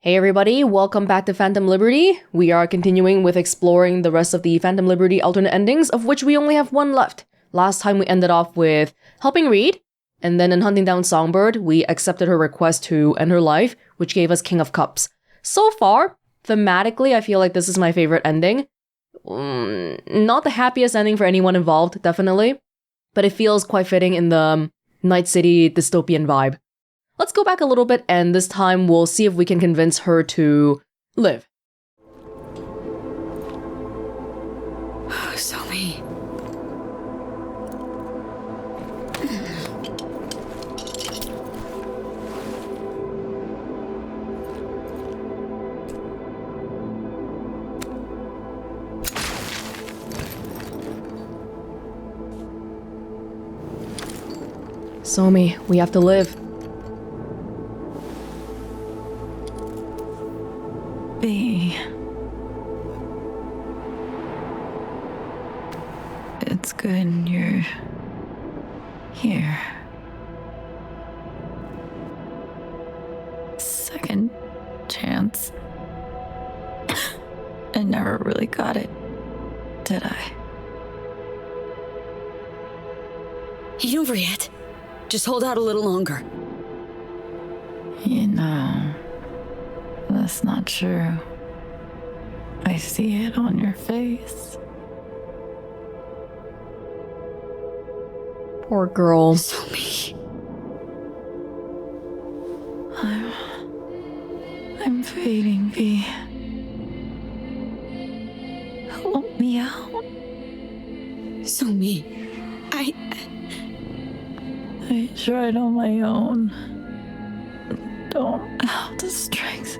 Hey everybody, welcome back to Phantom Liberty. We are continuing with exploring the rest of the Phantom Liberty alternate endings, of which we only have one left. Last time we ended off with helping Reed, and then in hunting down Songbird, we accepted her request to end her life, which gave us King of Cups. So far, thematically, I feel like this is my favorite ending. Not the happiest ending for anyone involved, definitely, but it feels quite fitting in the Night City dystopian vibe. Let's go back a little bit, and this time we'll see if we can convince her to live. Somi. Somi, we have to live. V. It's good you're here. Second chance. I never really got it, did I? Ain't over yet. Just hold out a little longer. You know, that's not true. I see it on your face. Poor girl. Somi. I'm fading, V. Help me out. Somi. I tried on my own. Don't have the strength.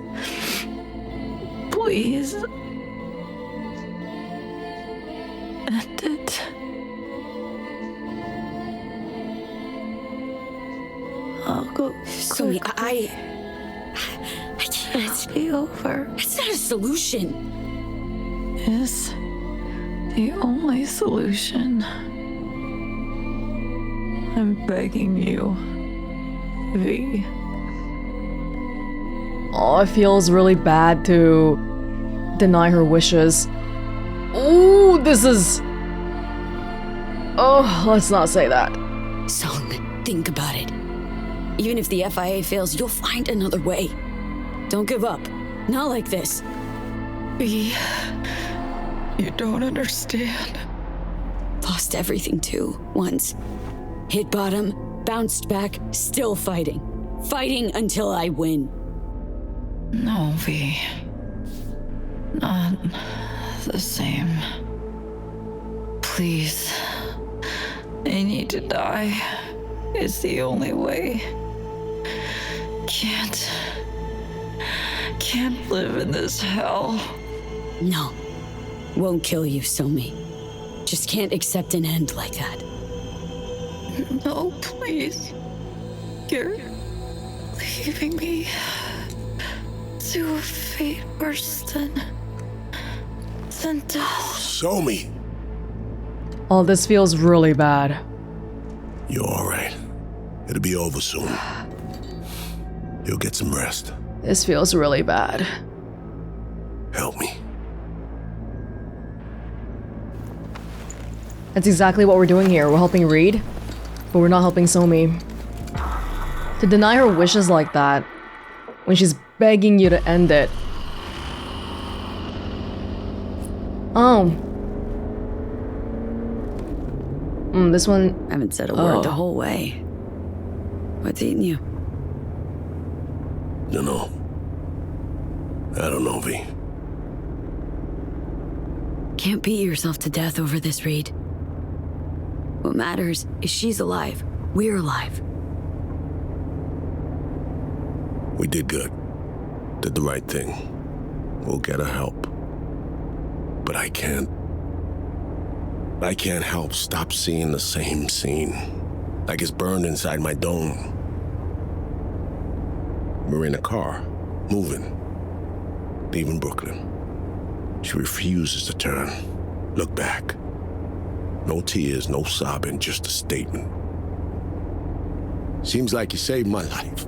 Please. End it. I'll go. Somi, I can't. It'll be over. It's not a solution. It's the only solution. I'm begging you, V. Oh, it feels really bad to deny her wishes. Ooh, this is... Oh, let's not say that. Song, think about it. Even if the FIA fails, you'll find another way. Don't give up. Not like this. V, you don't understand. Lost everything too, once. Hit bottom, bounced back, still fighting. Fighting until I win. No, V. Not the same. Please. I need to die. It's the only way. Can't live in this hell. No. Won't kill you, Somi. Just can't accept an end like that. No, please. You're leaving me to a fate worse than death. Somi! Oh, this feels really bad. You're alright. It'll be over soon. You'll get some rest. This feels really bad. Help me. That's exactly what we're doing here. We're helping Reed, but we're not helping Somi. To deny her wishes like that, when she's begging you to end it. Oh. This one... I haven't said a word the whole way. What's eating you? Dunno. I don't know, V. Can't beat yourself to death over this, Reed. What matters is she's alive. We're alive. We did good. Did the right thing. We'll get her help. But I can't help stop seeing the same scene. Like it's burned inside my dome. We're in a car, moving, leaving Brooklyn. She refuses to turn, look back. No tears, no sobbing, just a statement. Seems like you saved my life.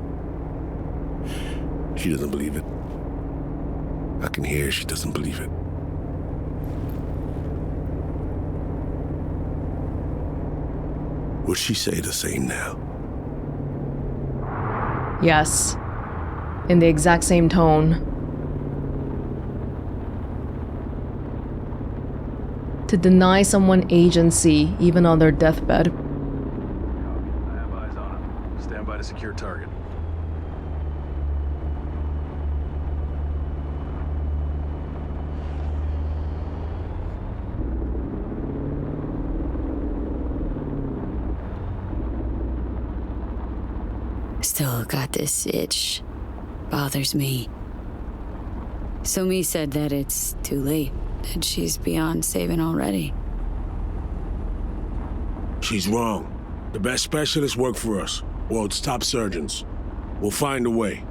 She doesn't believe it. I can hear she doesn't believe it. Would she say the same now? Yes. In the exact same tone. To deny someone agency, even on their deathbed. I have eyes on him. Stand by to secure target. Still got this itch. Bothers me. Somi said that it's too late, that she's beyond saving already. She's wrong. The best specialists work for us. World's top surgeons. We'll find a way.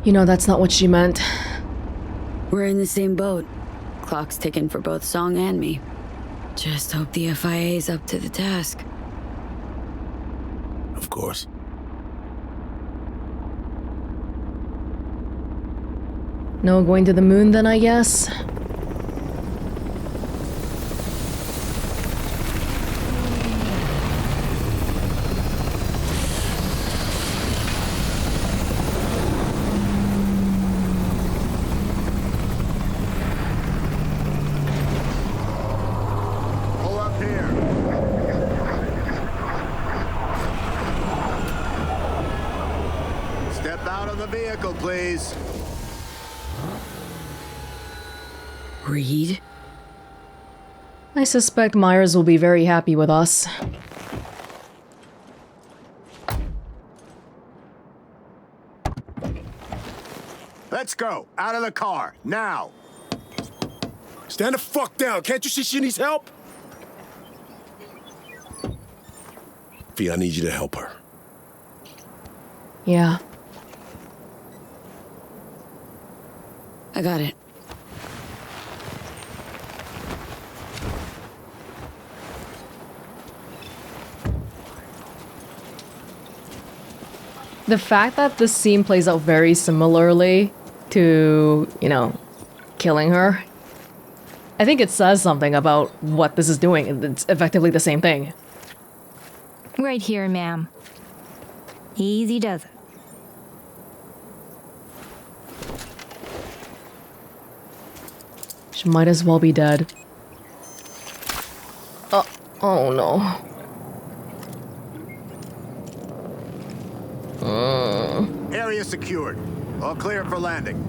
You know, that's not what she meant. We're in the same boat. Clock's ticking for both Song and me. Just hope the FIA's up to the task. Of course. No going to the moon then, I guess? Pull up here. Step out of the vehicle, please. Reed? I suspect Myers will be very happy with us. Let's go. Out of the car. Now. Stand the fuck down. Can't you see she needs help? Fee, I need you to help her. Yeah. I got it. The fact that this scene plays out very similarly to, you know, killing her, I think it says something about what this is doing. It's effectively the same thing. Right here, ma'am. Easy does it. She might as well be dead. Oh no. Area secured. All clear for landing.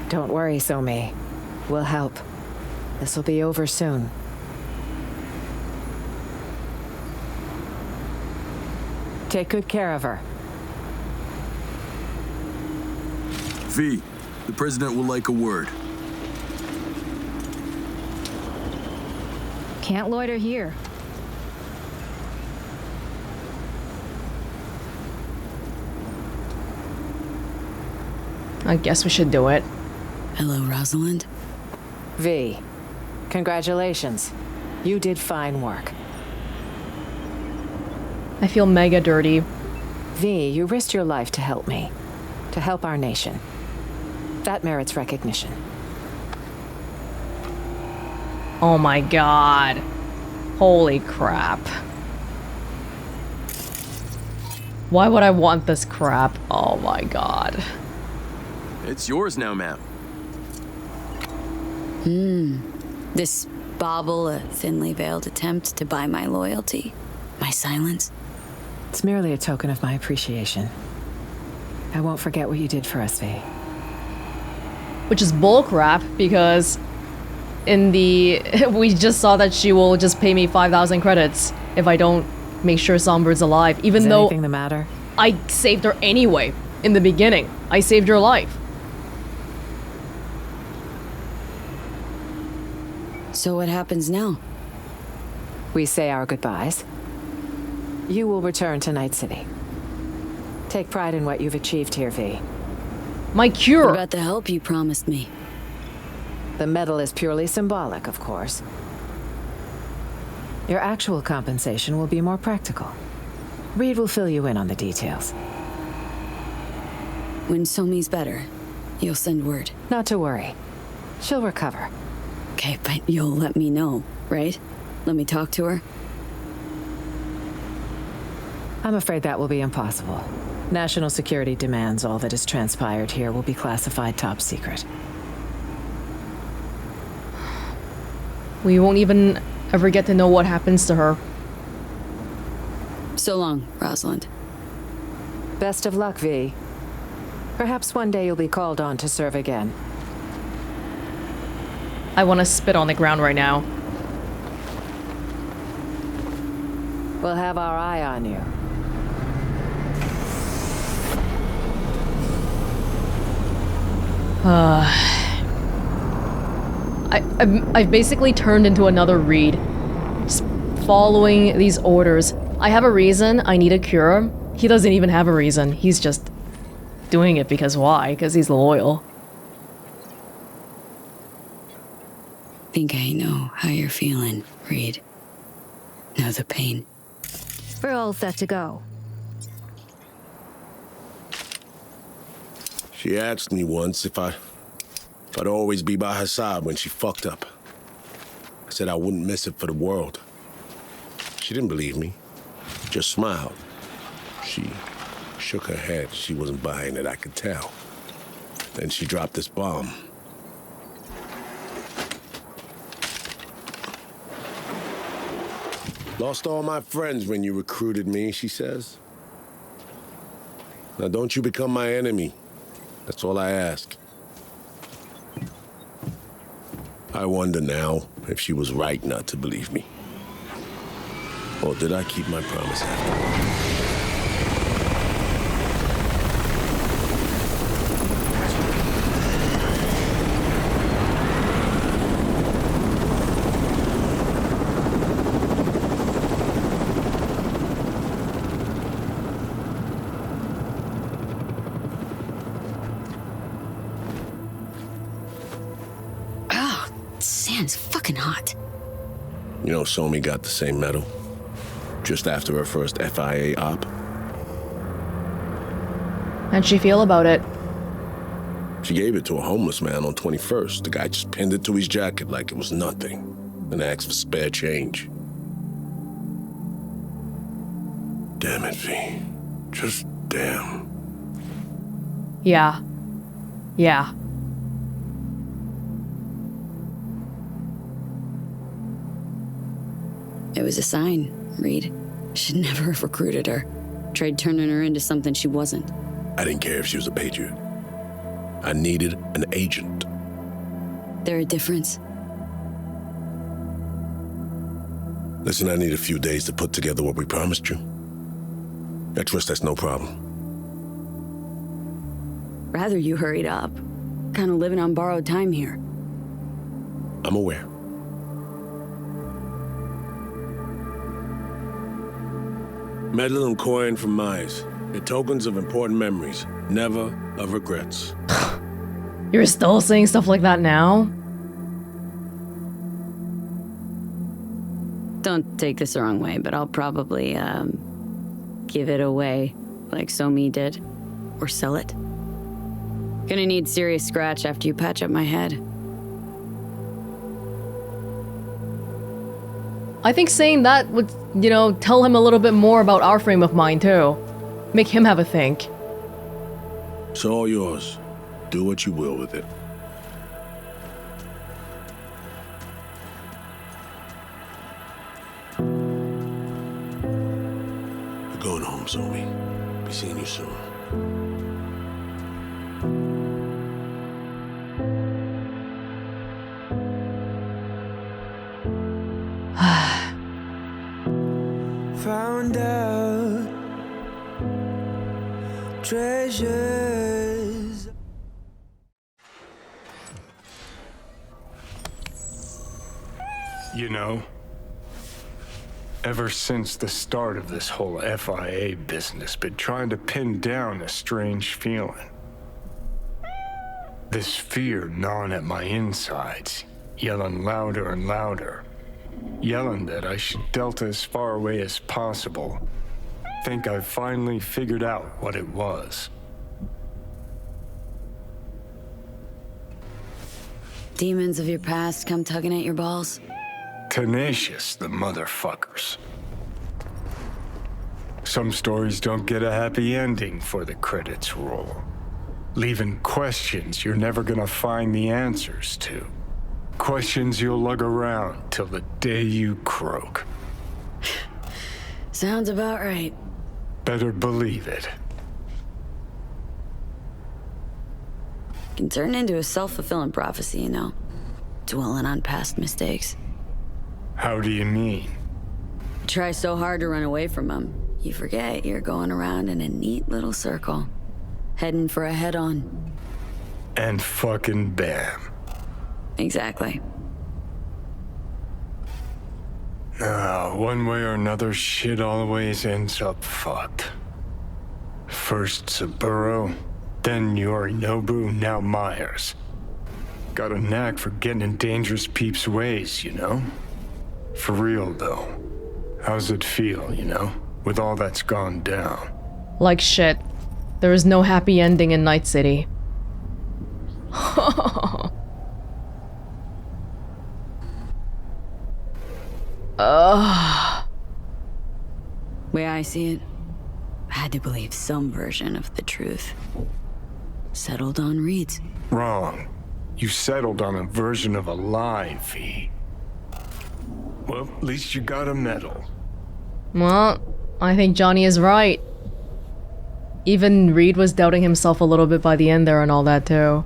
Don't worry, Somi. We'll help. This'll be over soon. Take good care of her. V, the president will like a word. Can't loiter here. I guess we should do it. Hello, Rosalind. V, congratulations. You did fine work. I feel mega dirty. V, you risked your life to help me. To help our nation. That merits recognition. Oh my god. Holy crap. Why would I want this crap? Oh my god. It's yours now, ma'am. This bauble, a thinly veiled attempt to buy my loyalty. My silence. It's merely a token of my appreciation. I won't forget what you did for us, V. Which is bullcrap, because in the... we just saw that she will just pay me 5,000 credits if I don't make sure Songbbird's alive, even Is though anything the matter? I saved her anyway in the beginning. I saved her life. So what happens now? We say our goodbyes. You will return to Night City. Take pride in what you've achieved here, V. My What cure! about the help you promised me? The medal is purely symbolic, of course. Your actual compensation will be more practical. Reed will fill you in on the details. When Somi's better, you'll send word. Not to worry. She'll recover. Okay, but you'll let me know, right? Let me talk to her? I'm afraid that will be impossible. National security demands all that has transpired here will be classified top secret. We won't even ever get to know what happens to her. So long, Rosalind. Best of luck, V. Perhaps one day you'll be called on to serve again. I want to spit on the ground right now. We'll have our eye on you. I've basically turned into another Reed. Just following these orders. I have a reason, I need a cure. He doesn't even have a reason. He's just doing it because why? Because he's loyal. Think I know how you're feeling, Reed. Know the pain. We're all set to go. She asked me once if I'd always be by her side when she fucked up. I said I wouldn't miss it for the world. She didn't believe me, just smiled. She shook her head. She wasn't buying it, I could tell. Then she dropped this bomb. Lost all my friends when you recruited me, she says. Now don't you become my enemy. That's all I ask. I wonder now if she was right not to believe me. Or did I keep my promise after all? Sand's fucking hot. You know, Somi got the same medal. Just after her first FIA op. How'd she feel about it? She gave it to a homeless man on 21st. The guy just pinned it to his jacket like it was nothing. And asked for spare change. Damn it, V. Just damn. Yeah. Yeah. It was a sign, Reed. Should never have recruited her. Tried turning her into something she wasn't. I didn't care if she was a patriot. I needed an agent. There a difference? Listen, I need a few days to put together what we promised you. I trust that's no problem. Rather you hurried up. Kind of living on borrowed time here. I'm aware. Medal and coin from Myers. They're tokens of important memories, never of regrets. You're still saying stuff like that now? Don't take this the wrong way, but I'll probably, give it away, like Somi did. Or sell it. Gonna need serious scratch after you patch up my head. I think saying that would, you know, tell him a little bit more about our frame of mind, too. Make him have a think. It's all yours. Do what you will with it. We're going home, Zoe. Be seeing you soon. Found out treasures. You know, Ever since the start of this whole FIA business, been trying to pin down a strange feeling. This fear gnawing at my insides, yelling louder and louder. Yelling that I should delta as far away as possible. Think I've finally figured out what it was. Demons of your past come tugging at your balls? Tenacious, the motherfuckers. Some stories don't get a happy ending for the credits roll, leaving questions you're never gonna find the answers to. Questions you'll lug around till the day you croak. Sounds about right. Better believe it. Can turn into a self-fulfilling prophecy, you know. Dwelling on past mistakes. How do you mean? Try so hard to run away from them, you forget you're going around in a neat little circle. Heading for a head-on. And fucking bam. Exactly. One way or another, shit always ends up fucked. First Saburo, then Yorinobu, now Myers. Got a knack for getting in dangerous peeps' ways, you know? For real, though. How's it feel, you know? With all that's gone down. Like shit. There is no happy ending in Night City. Way I see it, I had to believe some version of the truth. Settled on Reed's. Wrong. You settled on a version of a lie, V. Well, at least you got a medal. Well, I think Johnny is right. Even Reed was doubting himself a little bit by the end there and all that too.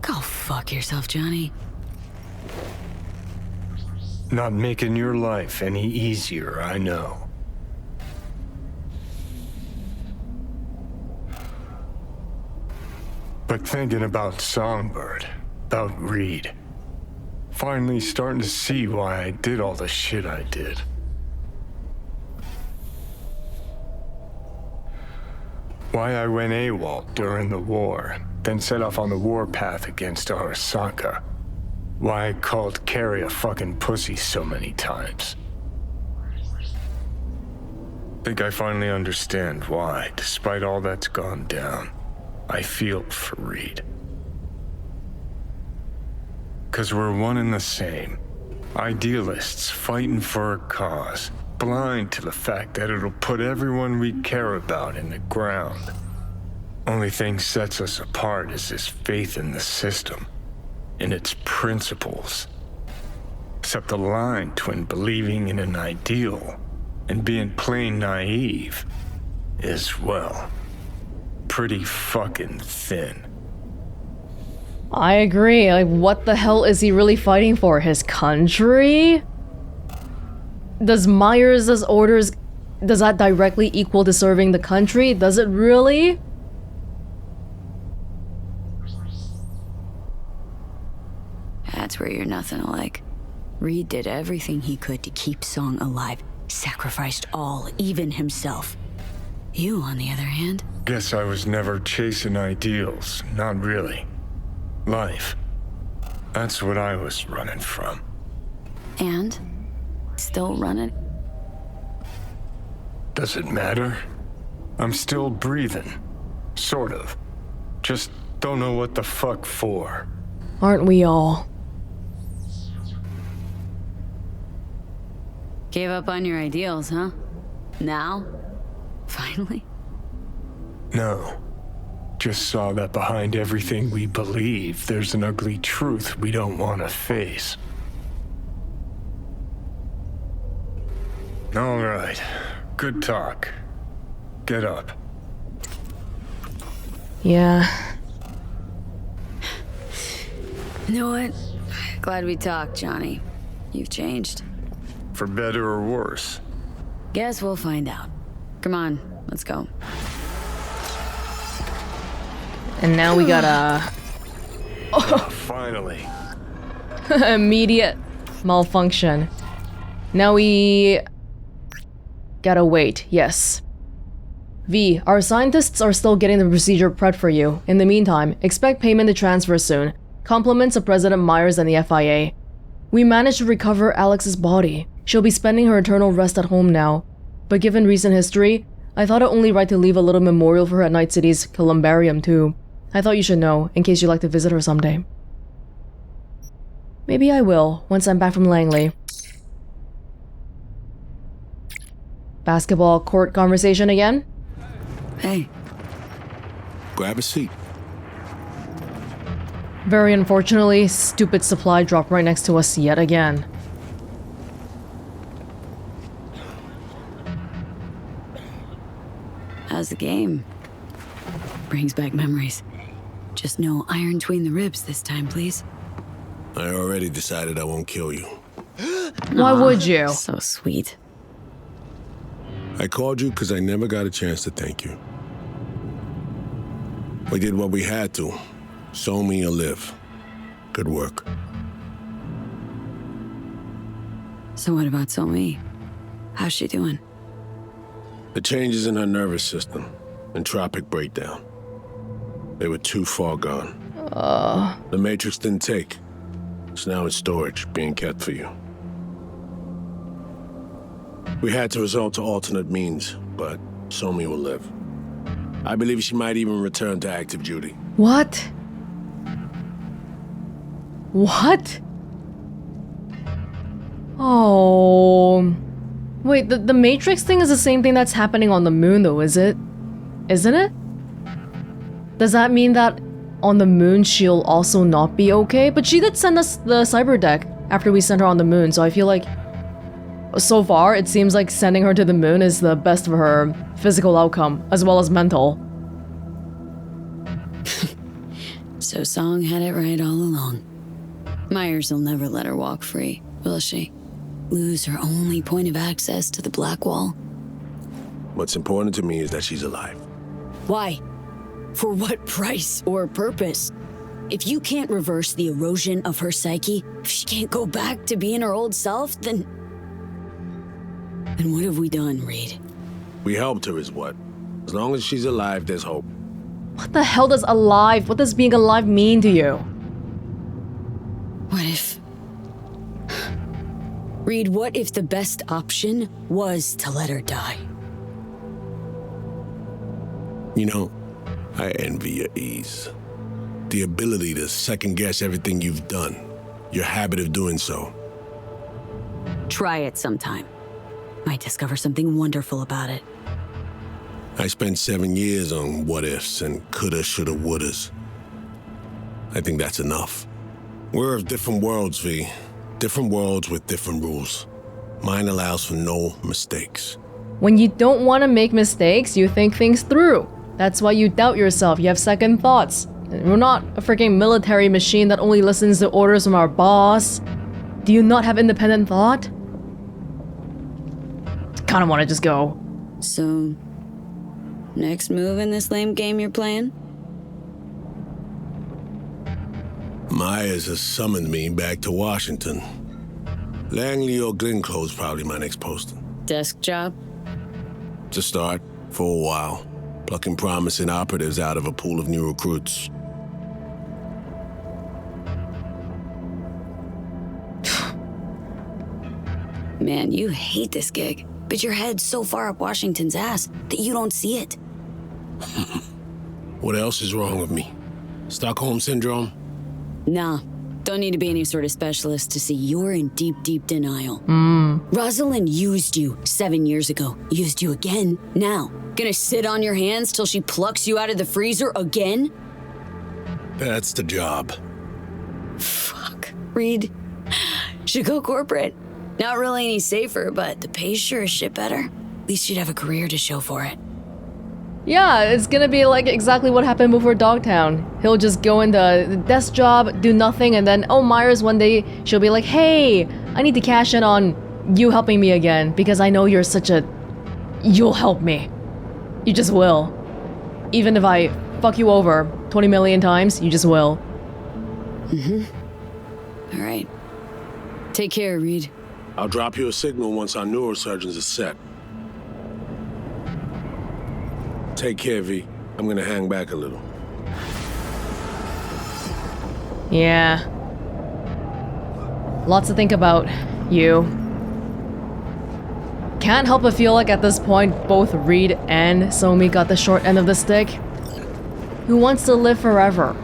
Go fuck yourself, Johnny. Not making your life any easier, I know. But thinking about Songbird, about Reed, finally starting to see why I did all the shit I did. Why I went AWOL during the war, then set off on the warpath against Arasaka. Why I called Carrie a fucking pussy so many times. Think I finally understand why, despite all that's gone down, I feel for Reed. 'Cause we're one and the same. Idealists fighting for a cause, blind to the fact that it'll put everyone we care about in the ground. Only thing sets us apart is this faith in the system, in its principles. Except the line between believing in an ideal and being plain naive is, well, pretty fucking thin. I agree. Like, what the hell is he really fighting for? His country? Does Myers' orders, does that directly equal to serving the country? Does it really? That's where you're nothing alike. Reed did everything he could to keep Song alive. Sacrificed all, even himself. You, on the other hand... Guess I was never chasing ideals. Not really. Life. That's what I was running from. And? Still running? Does it matter? I'm still breathing. Sort of. Just don't know what the fuck for. Aren't we all? Gave up on your ideals, huh? Now? Finally? No. Just saw that behind everything we believe, there's an ugly truth we don't want to face. All right. Good talk. Get up. Yeah. You know what? Glad we talked, Johnny. You've changed. For better or worse? Guess we'll find out. Come on, let's go. And now we gotta... Oh, finally. Immediate malfunction. Now we gotta wait, yes. V, our scientists are still getting the procedure prepped for you. In the meantime, expect payment to transfer soon. Compliments of President Myers and the FIA. We managed to recover Alex's body. She'll be spending her eternal rest at home now. But given recent history, I thought it only right to leave a little memorial for her at Night City's columbarium too. I thought you should know, in case you'd like to visit her someday. Maybe I will, once I'm back from Langley. Basketball court conversation again? Hey. Grab a seat. Very unfortunately, stupid supply dropped right next to us yet again. How's the game? Brings back memories. Just no iron between the ribs this time, please. I already decided I won't kill you. Why would you? So sweet. I called you because I never got a chance to thank you. We did what we had to. So me or live. Good work. So what about Somi? How's she doing? The changes in her nervous system. Entropic breakdown. They were too far gone. The Matrix didn't take. It's now in storage, being kept for you. We had to resort to alternate means, but Somi will live. I believe she might even return to active duty. What? What? Oh. Wait, the Matrix thing is the same thing that's happening on the moon though, is it? Isn't it? Does that mean that on the moon she'll also not be okay? But she did send us the cyber deck after we sent her on the moon, so I feel like so far it seems like sending her to the moon is the best of her physical outcome as well as mental. So Song had it right all along. Myers will never let her walk free, will she? Lose her only point of access to the Black Wall? What's important to me is that she's alive. Why? For what price or purpose? If you can't reverse the erosion of her psyche, if she can't go back to being her old self, then what have we done, Reed? We helped her is what? As long as she's alive, there's hope. What the hell does alive? What does being alive mean to you? What if... Reed, what if the best option was to let her die? You know, I envy your ease. The ability to second-guess everything you've done. Your habit of doing so. Try it sometime. Might discover something wonderful about it. I spent 7 years on what-ifs and coulda, shoulda, wouldas. I think that's enough. We're of different worlds, V. Different worlds with different rules. Mine allows for no mistakes. When you don't want to make mistakes, you think things through. That's why you doubt yourself, you have second thoughts. We're not a freaking military machine that only listens to orders from our boss. Do you not have independent thought? Kinda wanna just go. So, next move in this lame game you're playing? Myers has summoned me back to Washington. Langley or Glenclow's probably my next posting. Desk job? To start, for a while. Plucking promising operatives out of a pool of new recruits. Man, you hate this gig, but your head's so far up Washington's ass that you don't see it. What else is wrong with me? Stockholm Syndrome? Nah, don't need to be any sort of specialist to see you're in deep, deep denial. Rosalind used you 7 years ago. Used you again now. Gonna sit on your hands till she plucks you out of the freezer again? That's the job. Fuck. Reed. Should go corporate. Not really any safer, but the pay's sure as shit better. At least you'd have a career to show for it. Yeah, it's gonna be like exactly what happened before Dogtown. He'll just go into the desk job, do nothing, and then, oh, Myers one day, she'll be like, hey, I need to cash in on you helping me again, because I know you're such a... You'll help me. You just will. Even if I fuck you over 20 million times, you just will. All right. Take care, Reed. I'll drop you a signal once our neurosurgeons are set. Take care, V. I'm gonna hang back a little. Yeah. Lots to think about, you. Can't help but feel like at this point, both Reed and Somi got the short end of the stick. Who wants to live forever?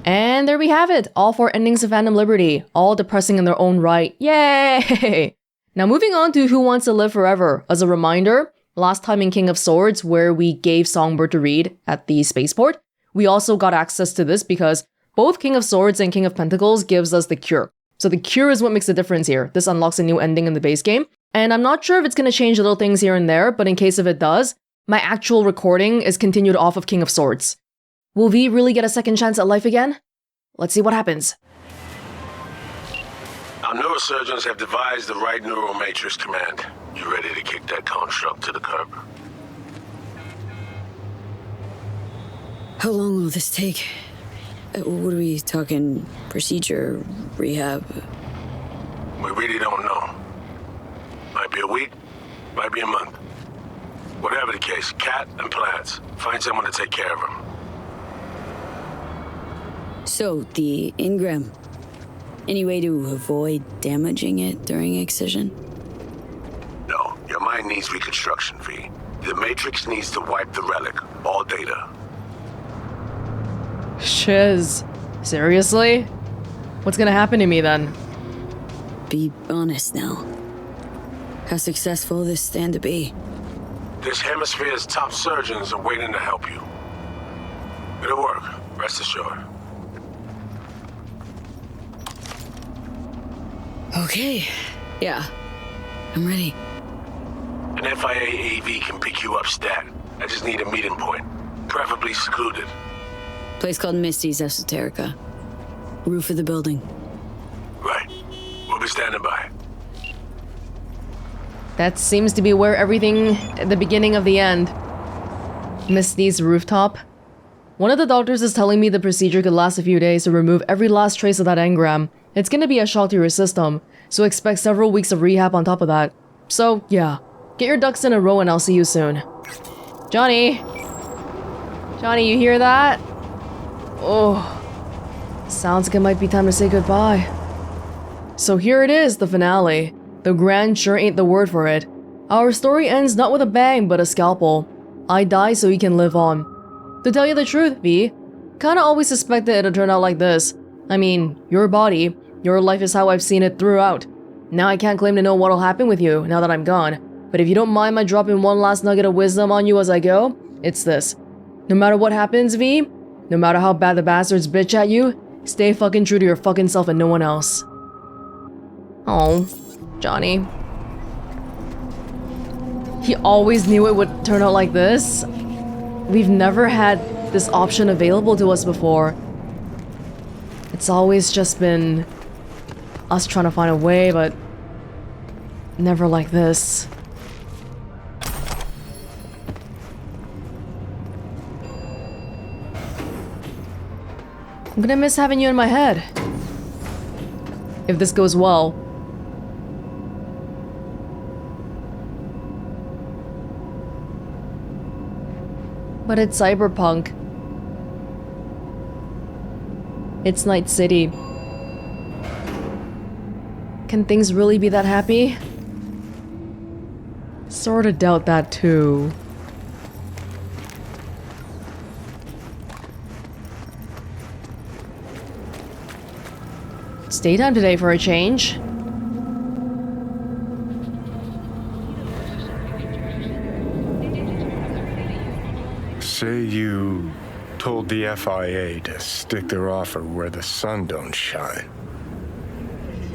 And there we have it, all 4 endings of Phantom Liberty, all depressing in their own right. Yay! Now moving on to Who Wants to Live Forever. As a reminder, last time in King of Swords, where we gave Songbird to Reed at the spaceport, we also got access to this because both King of Swords and King of Pentacles gives us the cure. So the cure is what makes the difference here. This unlocks a new ending in the base game, and I'm not sure if it's going to change little things here and there, but in case if it does, my actual recording is continued off of King of Swords. Will V really get a second chance at life again? Let's see what happens. Our neurosurgeons have devised the right neural matrix command. You ready to kick that construct to the curb? How long will this take? What are we talking? Procedure? Rehab? We really don't know. Might be a week, might be a month. Whatever the case, Cat and Plants, find someone to take care of him. So, the engram. Any way to avoid damaging it during excision? No, your mind needs reconstruction, V. The Matrix needs to wipe the relic, all data. Shiz. Seriously? What's gonna happen to me then? Be honest now. How successful will this stand to be? This hemisphere's top surgeons are waiting to help you. It'll work, rest assured. Okay. Yeah. I'm ready. An FIA AV can pick you up stat. I just need a meeting point, preferably secluded. Place called Misty's Esoterica. Roof of the building. Right. We'll be standing by. That seems to be where everything at the beginning of the end. Misty's rooftop. One of the doctors is telling me the procedure could last a few days to remove every last trace of that engram. It's gonna be a shock to your system, so expect several weeks of rehab on top of that. So, yeah. Get your ducks in a row and I'll see you soon. Johnny! Johnny, you hear that? Oh. Sounds like it might be time to say goodbye. So here it is, the finale. The grand sure ain't the word for it. Our story ends not with a bang, but a scalpel. I die so he can live on. To tell you the truth, V, kinda always suspected it'd turn out like this. I mean, your body, your life is how I've seen it throughout. Now I can't claim to know what'll happen with you now that I'm gone, but if you don't mind my dropping one last nugget of wisdom on you as I go, it's this. No matter what happens, V, no matter how bad the bastards bitch at you, stay fucking true to your fucking self and no one else. Oh, Johnny. He always knew it would turn out like this. We've never had this option available to us before. It's always just been us trying to find a way, but never like this. I'm gonna miss having you in my head. If this goes well. But it's Cyberpunk. It's Night City. Can things really be that happy? Sorta doubt that too. It's daytime today for a change. Say you told the FIA to stick their offer where the sun don't shine.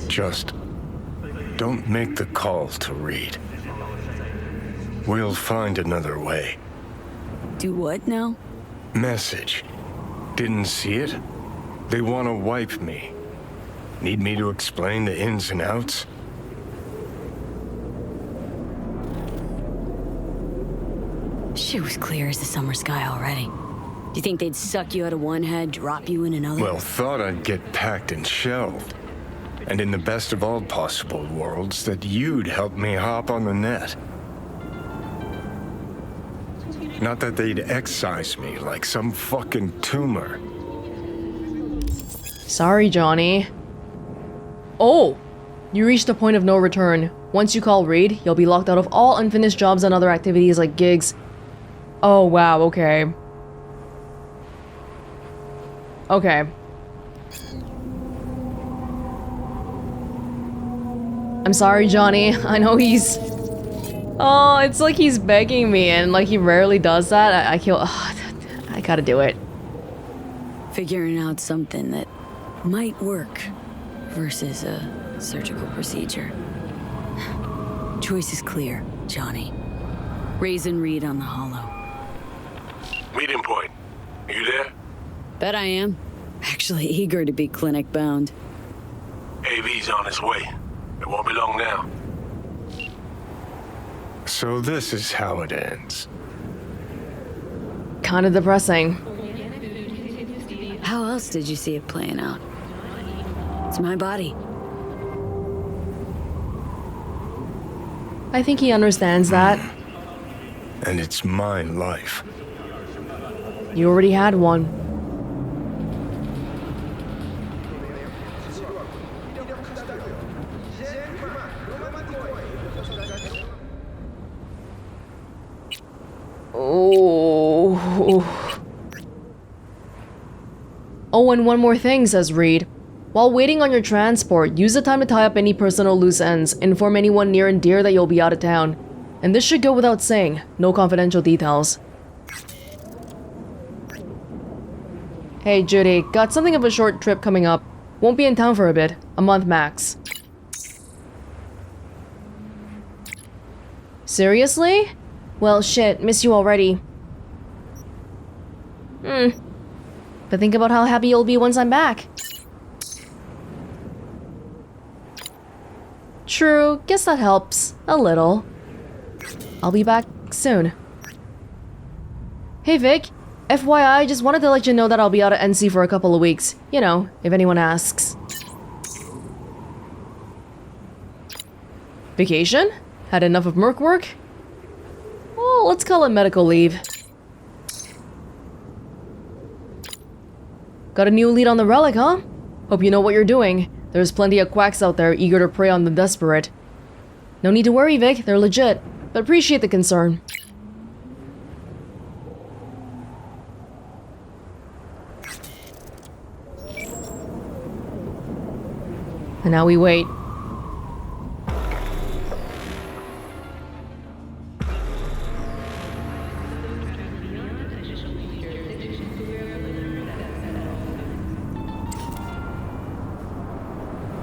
Just don't make the call to Reed. We'll find another way. Do what now? Message. Didn't see it? They want to wipe me. Need me to explain the ins and outs? Shit was clear as the summer sky already. Do you think they'd suck you out of one head, drop you in another? Well, thought I'd get packed and shelved. And in the best of all possible worlds, that you'd help me hop on the net. Not that they'd excise me like some fucking tumor. Sorry, Johnny. Oh! You reached a point of no return. Once you call Reed, you'll be locked out of all unfinished jobs and other activities like gigs. Oh, wow, okay. Okay. I'm sorry, Johnny. I know he's... Oh, it's like he's begging me, and like he rarely does that. I gotta do it. Figuring out something that might work versus a surgical procedure. Choice is clear, Johnny. Raise and Reed on the hollow. Meeting point. You there? Bet I am. Actually eager to be clinic bound. AV's on his way. It won't be long now. So this is how it ends. Kinda depressing. How else did you see it playing out? It's my body. I think he understands that. And it's my life. You already had one. Oh, and one more thing, says Reed. While waiting on your transport, use the time to tie up any personal loose ends. Inform anyone near and dear that you'll be out of town. And this should go without saying. No confidential details. Hey, Judy. Got something of a short trip coming up. Won't be in town for a bit. A month max. Seriously? Well, shit. Miss you already. But think about how happy you'll be once I'm back. True, guess that helps. A little. I'll be back soon. Hey Vic, FYI, just wanted to let you know that I'll be out at NC for a couple of weeks. You know, if anyone asks. Vacation? Had enough of merc work? Well, let's call it medical leave. Got a new lead on the relic, huh? Hope you know what you're doing. There's plenty of quacks out there eager to prey on the desperate. No need to worry, Vic. They're legit. But appreciate the concern. And now we wait.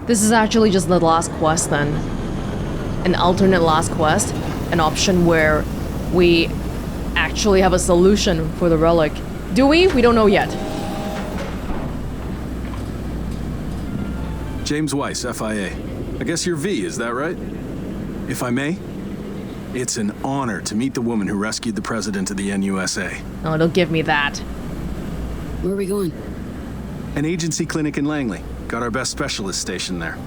This is actually just the last quest then. An alternate last quest. An option where we actually have a solution for the relic. Do we? We don't know yet. James Weiss, FIA. I guess you're V, is that right? If I may, it's an honor to meet the woman who rescued the president of the NUSA. Oh, don't give me that. Where are we going? An agency clinic in Langley. Got our best specialist stationed there.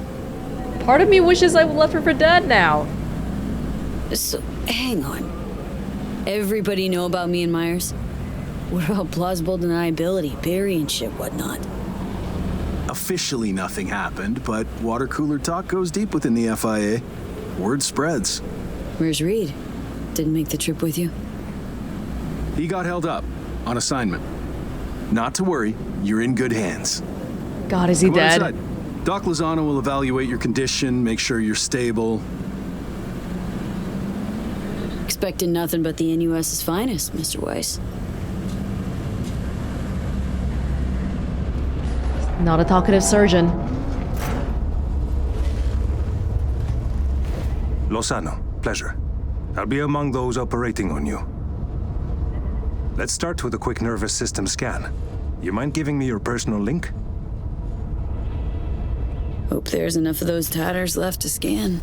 Part of me wishes I left her for dead now. So, hang on. Everybody know about me and Myers? What about plausible deniability, Barry and shit, whatnot? Officially nothing happened, but water cooler talk goes deep within the FIA. Word spreads. Where's Reed? Didn't make the trip with you? He got held up on assignment. Not to worry, you're in good hands. God, is he dead? Outside. Doc Lozano will evaluate your condition, make sure you're stable. Expecting nothing but the NUS's finest, Mr. Weiss. Not a talkative surgeon. Lozano, pleasure. I'll be among those operating on you. Let's start with a quick nervous system scan. You mind giving me your personal link? Hope there's enough of those tatters left to scan.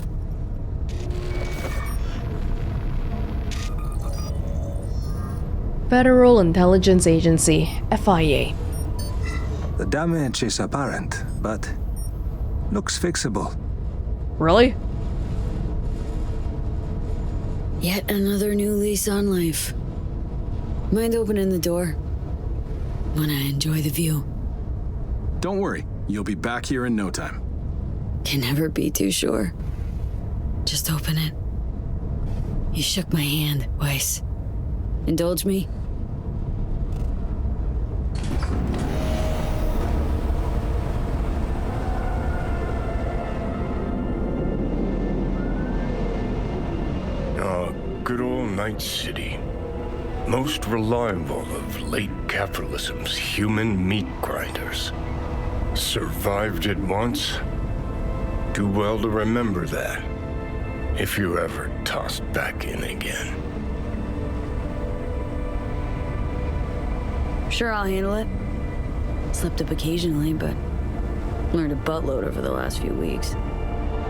Federal Intelligence Agency, FIA. The damage is apparent, but Looks fixable. Really? Yet another new lease on life. Mind opening the door? Wanna enjoy the view? Don't worry, you'll be back here in no time. Can never be too sure. Just open it. You shook my hand, Weiss. Indulge me? Good old Night City. Most reliable of late capitalism's human meat grinders. Survived it once. Do well to remember that, if you're ever tossed back in again. Sure, I'll handle it. Slept up occasionally, but learned a buttload over the last few weeks.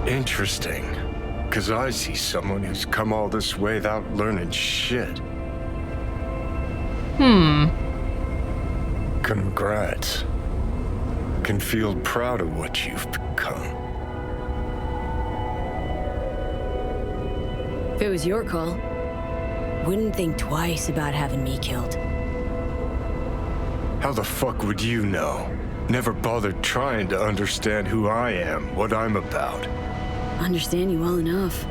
Interesting. Because I see someone who's come all this way without learning shit. Congrats. Can feel proud of what you've become. If it was your call, wouldn't think twice about having me killed. How the fuck would you know? Never bothered trying to understand who I am, what I'm about. Understand you well enough.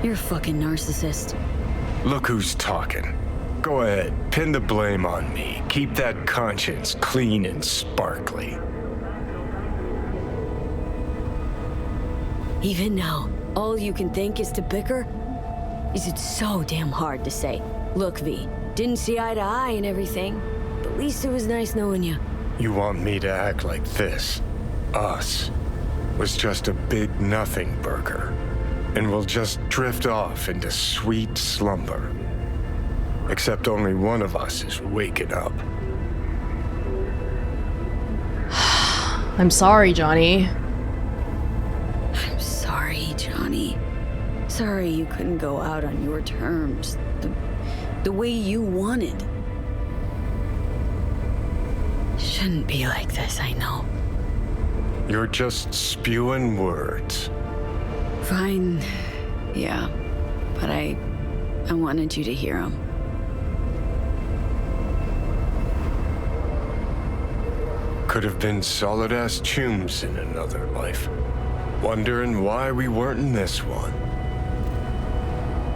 You're a fucking narcissist. Look who's talking. Go ahead, pin the blame on me. Keep that conscience clean and sparkly. Even now, all you can think is to bicker? Is it so damn hard to say, look, V, didn't see eye to eye and everything, but at least it was nice knowing you. You want me to act like this? Us was just a big nothing burger, and we'll just drift off into sweet slumber. Except only one of us is waking up. I'm sorry, Johnny. I'm sorry, Johnny. Sorry you couldn't go out on your terms, the way you wanted. Shouldn't be like this, I know. You're just spewing words. Fine, yeah, but I wanted you to hear them. Could have been solid-ass chums in another life. Wondering why we weren't in this one.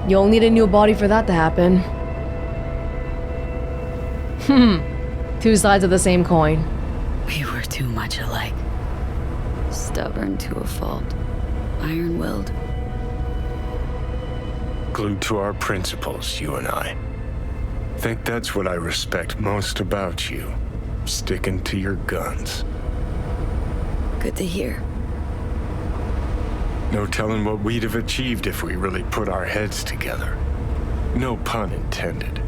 You'll need a new body for that to happen. Two sides of the same coin. We were too much alike. Stubborn to a fault. Iron-willed. Glued to our principles, you and I. Think that's what I respect most about you. Sticking to your guns. Good to hear. No telling what we'd have achieved if we really put our heads together. No pun intended.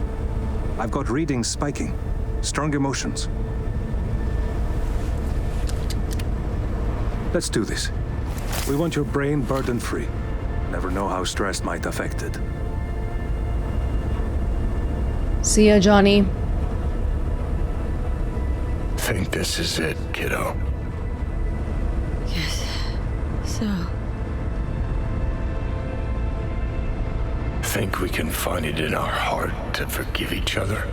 I've got readings spiking. Strong emotions. Let's do this. We want your brain burden-free. Never know how stress might affect it. See ya, Johnny. Think this is it, kiddo? Yes. So. Think we can find it in our heart to forgive each other?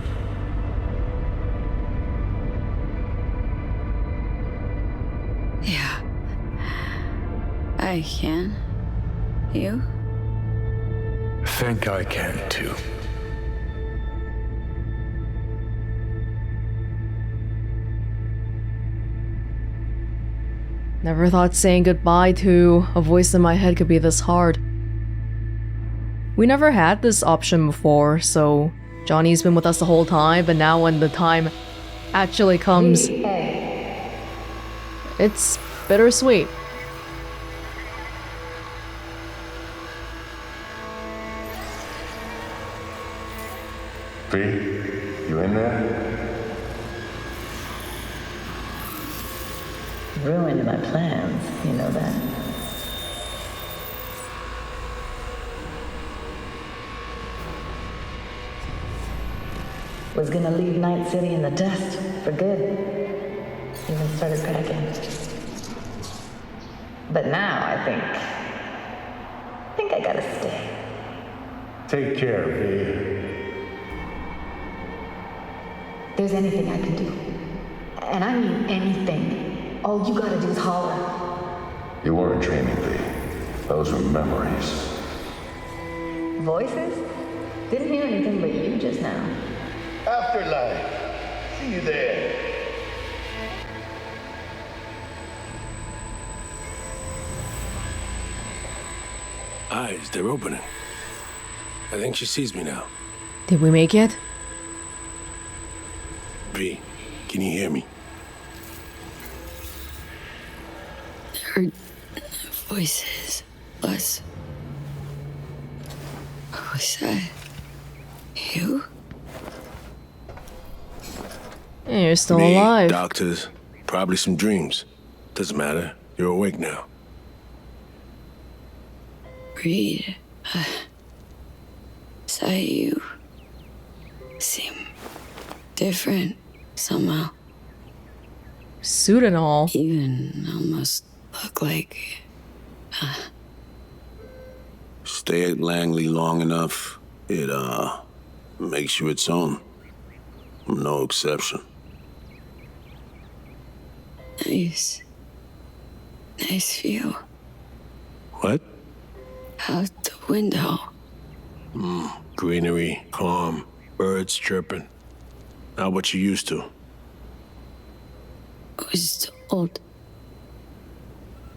Yeah. I can. You? Think I can too. Never thought saying goodbye to a voice in my head could be this hard. We never had this option before, so Johnny's been with us the whole time, but now when the time actually comes, it's bittersweet. V, you in there? Ruined my plans, you know that? Was gonna leave Night City in the dust for good. Even started cracking. But now I think I gotta stay. Take care, V. There's anything I can do. And I mean anything. All you gotta do is holler. You weren't dreaming, V. Those were memories. Voices? Didn't hear anything but you just now. Afterlife. See you there. Eyes, they're opening. I think she sees me now. Did we make it? V, can you hear me? Heard voices. Was that you? Yeah, you're still Me, alive. Doctors, probably some dreams. Doesn't matter. You're awake now. Reed, saw you seem different somehow. Suit and all. Even almost look like Stay at Langley long enough, it, makes you its own. No exception. nice view What? out the window. Greenery, calm, birds chirping. Not what you used to. I was told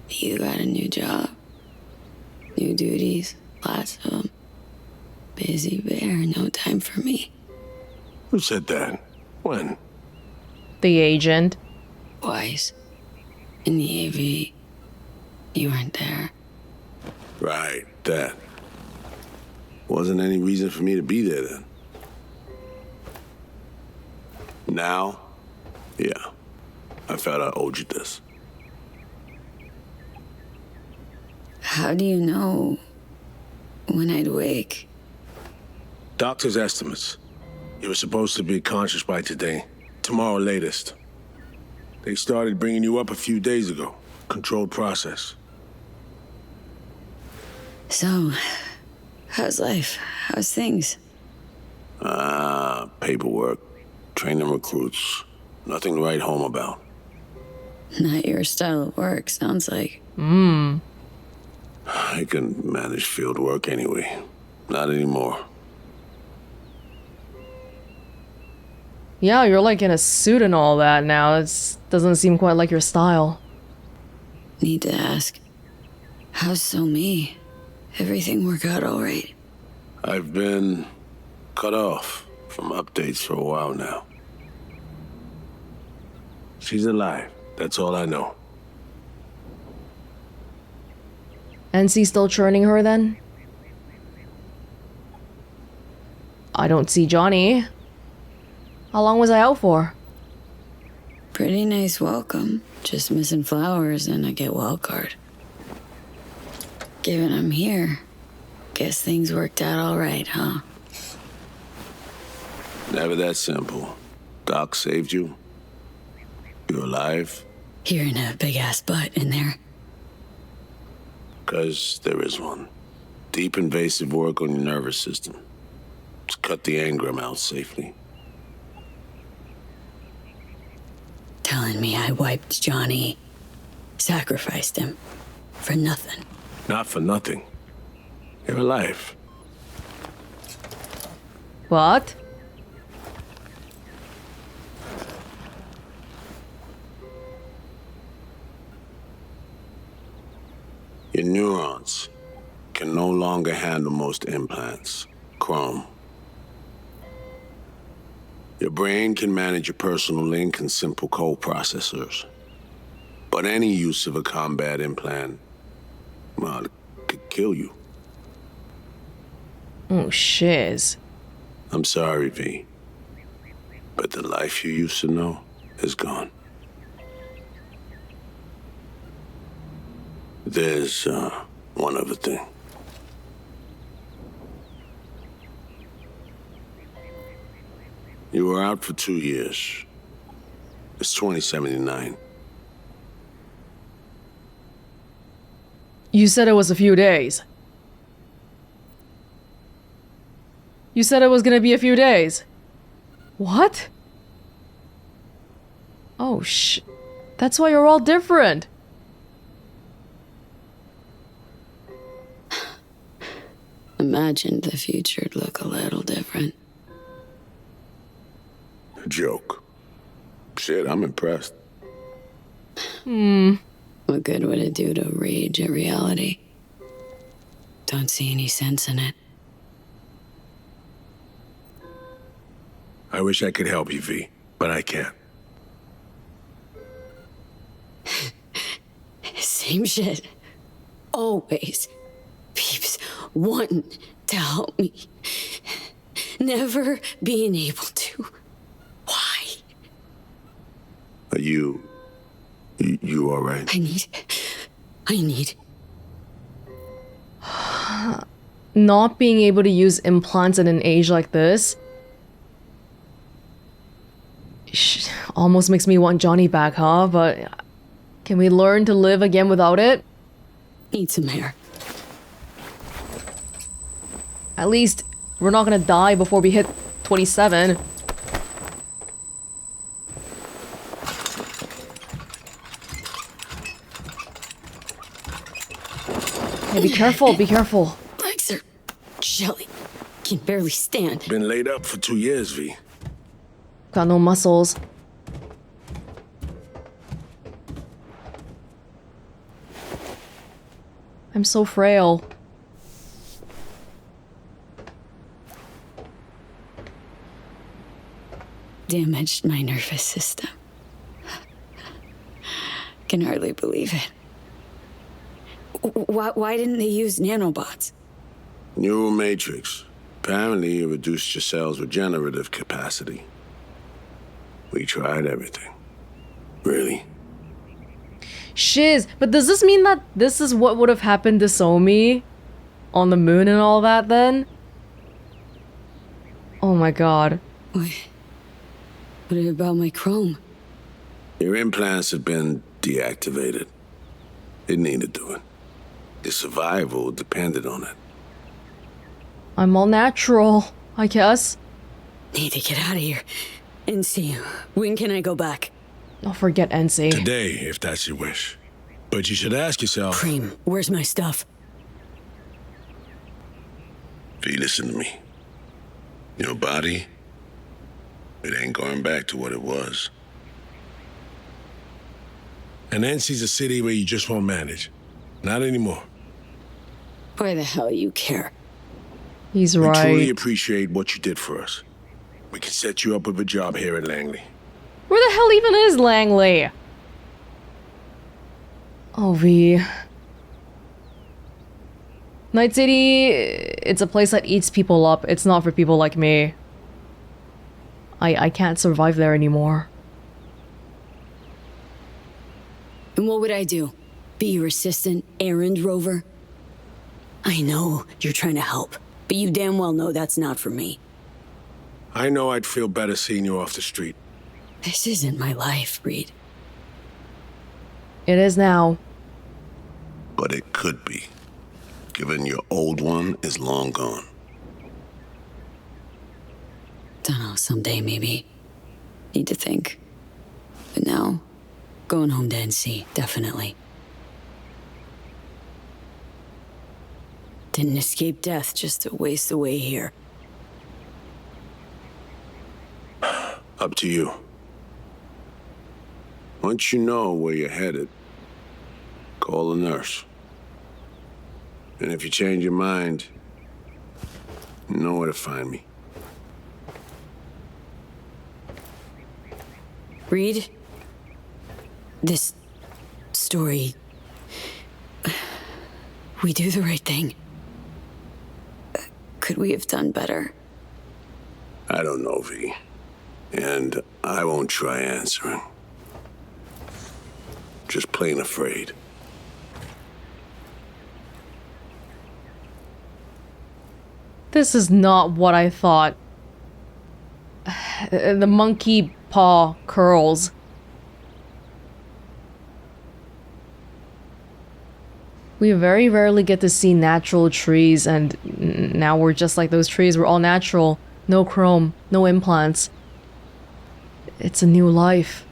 you got a new job, new duties, lots of them. Busy bear, no time for me. Who said that? When? The agent. Twice. In the AV, you weren't there. Right, that. Wasn't any reason for me to be there then. Now, yeah. I felt I owed you this. How do you know when I'd wake? Doctor's estimates. You were supposed to be conscious by today. Tomorrow latest. They started bringing you up a few days ago. Controlled process. So, how's life? How's things? Paperwork. Training recruits. Nothing to write home about. Not your style of work, sounds like. I can manage field work anyway. Not anymore. Yeah, you're like in a suit and all that now. It doesn't seem quite like your style. Need to ask. How's So Me? Everything work out all right? I've been cut off from updates for a while now. She's alive. That's all I know. NC still churning her then? I don't see Johnny. How long was I out for? Pretty nice welcome. Just missing flowers and a get well card. Given I'm here, guess things worked out all right, huh? Never that simple. Doc saved you. You're alive. Hearing a big ass butt in there. 'Cause there is one. Deep invasive work on your nervous system. To cut the engram out safely. Telling me I wiped Johnny, sacrificed him, for nothing. Not for nothing. You're alive. What? Your neurons can no longer handle most implants. Chrome. Your brain can manage your personal link and simple code processors. But any use of a combat implant, well, it could kill you. Oh, shiz. I'm sorry, V. But the life you used to know is gone. There's, one other thing. You were out for 2 years. It's 2079. You said it was a few days. You said it was gonna be a few days. What? Oh, that's why you're all different. Imagined the future'd look a little different. A joke. Shit, I'm impressed. What good would it do to rage at reality? Don't see any sense in it. I wish I could help you, V, but I can't. Same shit. Always. Peeps wanting to help me. Never being able to. Why? Are you all right? I need. Not being able to use implants at an age like this almost makes me want Johnny back, huh? But can we learn to live again without it? Need some hair. At least we're not gonna die before we hit 27. Hey, be careful, be careful. Legs are jelly. Can barely stand. Been laid up for 2 years, V. Got no muscles. I'm so frail. Damaged my nervous system. Can hardly believe it. Why didn't they use nanobots? Neural matrix. Apparently, it reduced your cell's regenerative capacity. We tried everything. Really? Shiz, but does this mean that this is what would have happened to Somi on the moon and all that then? Oh my god. What about my chrome? Your implants have been deactivated. It needed doing. Your survival depended on it. I'm all natural, I guess. Need to get out of here. NC, when can I go back? Don't forget NC. Today, if that's your wish. But you should ask yourself... Cream, where's my stuff? V, listen to me. Your body, it ain't going back to what it was. And NC's a city where you just won't manage. Not anymore. Why the hell you care? He's We right. truly appreciate what you did for us. We can set you up with a job here at Langley. Where the hell even is Langley? Oh, V. Night City, it's a place that eats people up. It's not for people like me. I can't survive there anymore. And what would I do? Be your assistant, errand rover? I know you're trying to help, but you damn well know that's not for me. I know I'd feel better seeing you off the street. This isn't my life, Reed. It is now. But it could be, given your old one is long gone. Dunno, someday maybe. Need to think. But now, Going home to NC, definitely. Didn't escape death just to waste away here. Up to you. Once you know where you're headed, call a nurse. And if you change your mind, you know where to find me. Reed? This story... We do the right thing. could we have done better? I don't know, V. And I won't try answering. Just plain afraid. This is not what I thought. The monkey paw curls. We very rarely get to see natural trees, and now we're just like those trees. We're all natural. No chrome, no implants. It's a new life.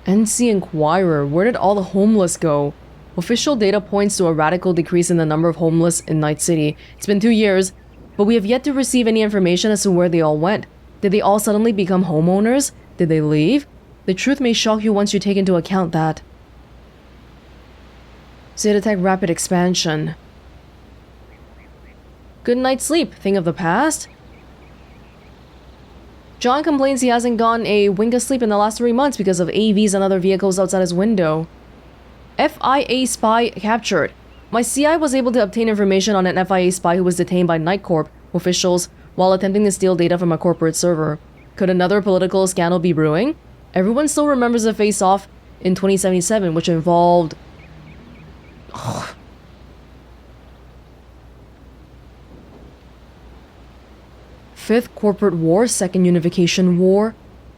NC Inquirer, where did all the homeless go? Official data points to a radical decrease in the number of homeless in Night City. It's been 2 years, but we have yet to receive any information as to where they all went. Did they all suddenly become homeowners? Did they leave? The truth may shock you once you take into account that. Zetatech Rapid Expansion. Good night's sleep, thing of the past. John complains he hasn't gotten a wink of sleep in the last 3 months because of AVs and other vehicles outside his window. FIA spy captured. My CI was able to obtain information on an FIA spy who was detained by Night Corp officials while attempting to steal data from a corporate server. Could another political scandal be brewing? Everyone still remembers the face-off in 2077, which involved... Fifth Corporate War, Second Unification War.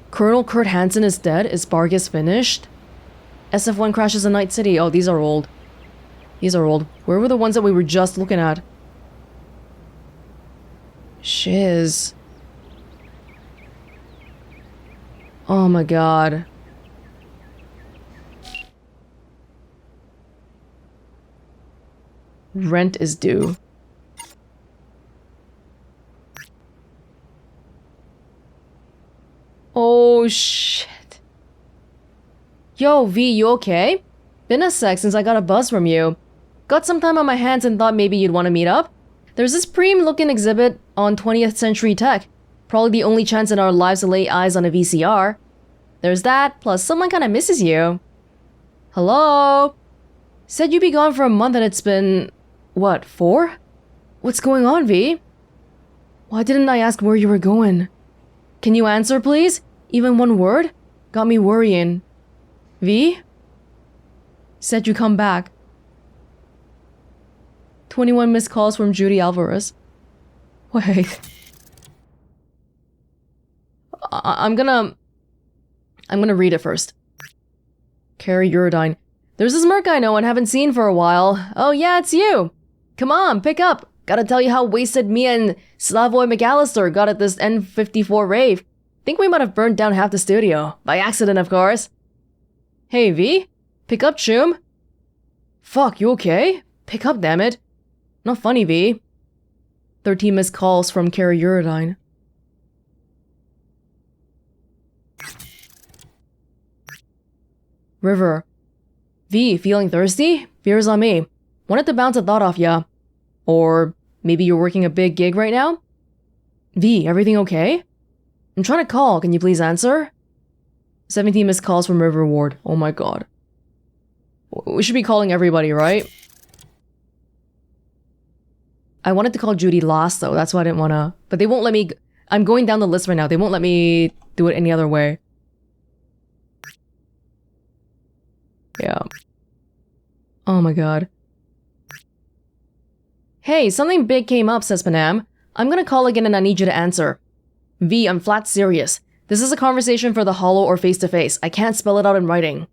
Colonel Kurt Hansen is dead. Is Bargus finished? SF1 crashes in Night City. Oh, these are old. These are old. Where were the ones that we were just looking at? Shiz. Oh my god. Rent is due. Oh shit. Yo, V, you okay? Been a sec since I got a buzz from you. Got some time on my hands and thought maybe you'd want to meet up? There's this preem-looking exhibit on 20th century tech. Probably the only chance in our lives to lay eyes on a VCR. There's that, plus someone kinda misses you. Hello? Said you'd be gone for a month and it's been... what, 4? What's going on, V? Why didn't I ask where you were going? Can you answer, please? Even one word? Got me worrying. V? Said you come back. 21 missed calls from Judy Alvarez. Wait. I'm gonna read it first. Carrie Uridine. There's this merc I know and haven't seen for a while. Oh yeah, it's you. Come on, pick up. Gotta tell you how wasted me and Slavoj McAllister got at this N54 rave. Think we might have burned down half the studio. By accident, of course. Hey, V? Pick up, Choom? Fuck, you okay? Pick up, damn it. Not funny, V. 13 missed calls from Carrie Uridine. River. V, feeling thirsty? Beer's on me. Wanted to bounce a thought off ya. Or maybe you're working a big gig right now? V, everything okay? I'm trying to call, can you please answer? 17 missed calls from River Ward. Oh my god. We should be calling everybody, right? I wanted to call Judy last though, that's why I didn't wanna... But they won't let me... I'm going down the list right now, they won't let me do it any other way. Yeah. Oh my god. Hey, something big came up, says Panam. I'm gonna call again and I need you to answer. V, I'm flat serious. This is a conversation for the holo or face-to-face. I can't spell it out in writing.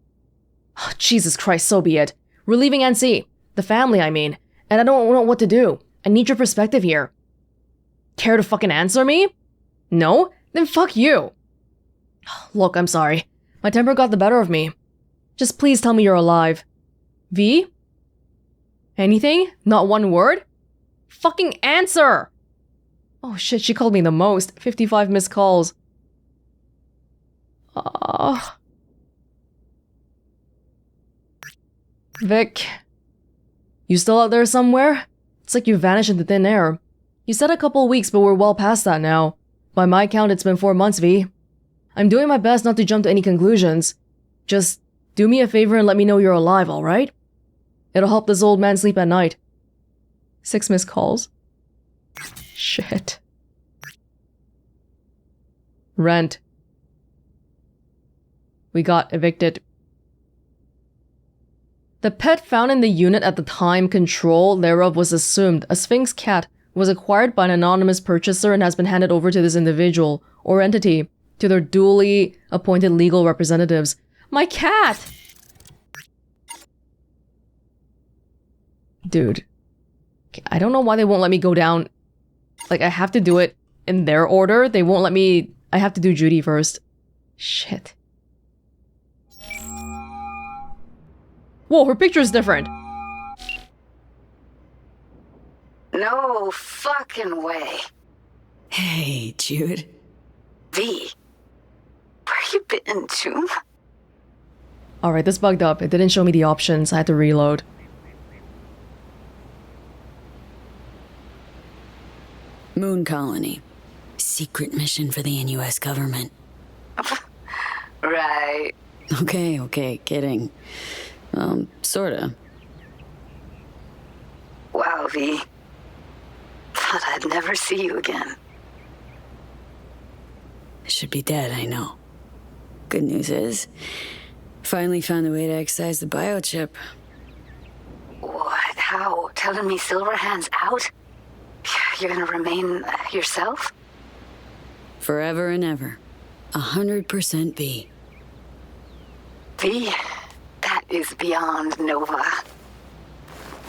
Oh, Jesus Christ, so be it. We're leaving NC. The family, I mean. And I don't know what to do. I need your perspective here. Care to fucking answer me? No? Then fuck you. Look, I'm sorry. My temper got the better of me. Just please tell me you're alive. V? Anything? Not one word? Fucking answer! Oh shit, she called me the most. 55 missed calls. Vic. You still out there somewhere? It's like you vanished into thin air. You said a couple weeks, but we're well past that now. By my count, it's been 4 months, V. I'm doing my best not to jump to any conclusions. Just do me a favor and let me know you're alive, alright? It'll help this old man sleep at night. 6 missed calls. Shit. Rent. We got evicted. The pet found in the unit at the time control thereof was assumed. A Sphinx cat was acquired by an anonymous purchaser and has been handed over to this individual or entity to their duly appointed legal representatives. My cat! Dude. I don't know why they won't let me go down. Like, I have to do it in their order. They won't let me... I have to do Judy first. Shit. Whoa, her picture is different. No fucking way. Hey, Jude. V. Where you been, June? Alright, this bugged up. It didn't show me the options. I had to reload. Moon colony. Secret mission for the US government. Right. Okay, kidding. Sorta. Wow, V. Thought I'd never see you again. Should be dead, I know. Good news is, finally found a way to excise the biochip. What? How? Telling me Silverhand's out? You're gonna remain yourself? Forever and ever. 100% V. V? That is beyond Nova.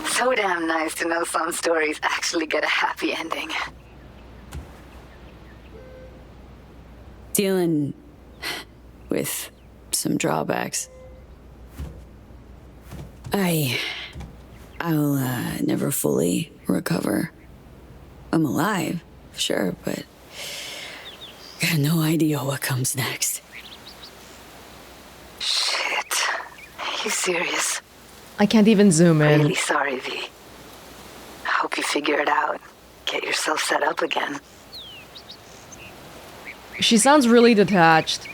So damn nice to know some stories actually get a happy ending. Dealing with some drawbacks. I'll never fully recover. I'm alive, sure, but got no idea what comes next. Shit. Are you serious? I can't even zoom in. Really sorry, V. I hope you figure it out. Get yourself set up again. She sounds really detached.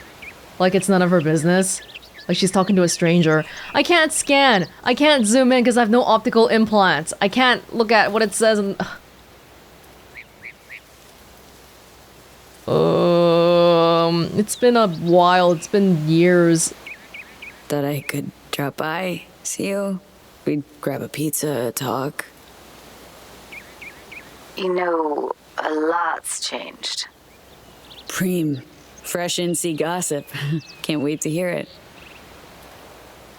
Like it's none of her business. Like she's talking to a stranger. I can't scan. I can't zoom in because I have no optical implants. I can't look at what it says and... It's been a while. It's been years. Thought I could drop by, see you. We'd grab a pizza, talk. You know, a lot's changed. Preem. Fresh NC gossip. Can't wait to hear it.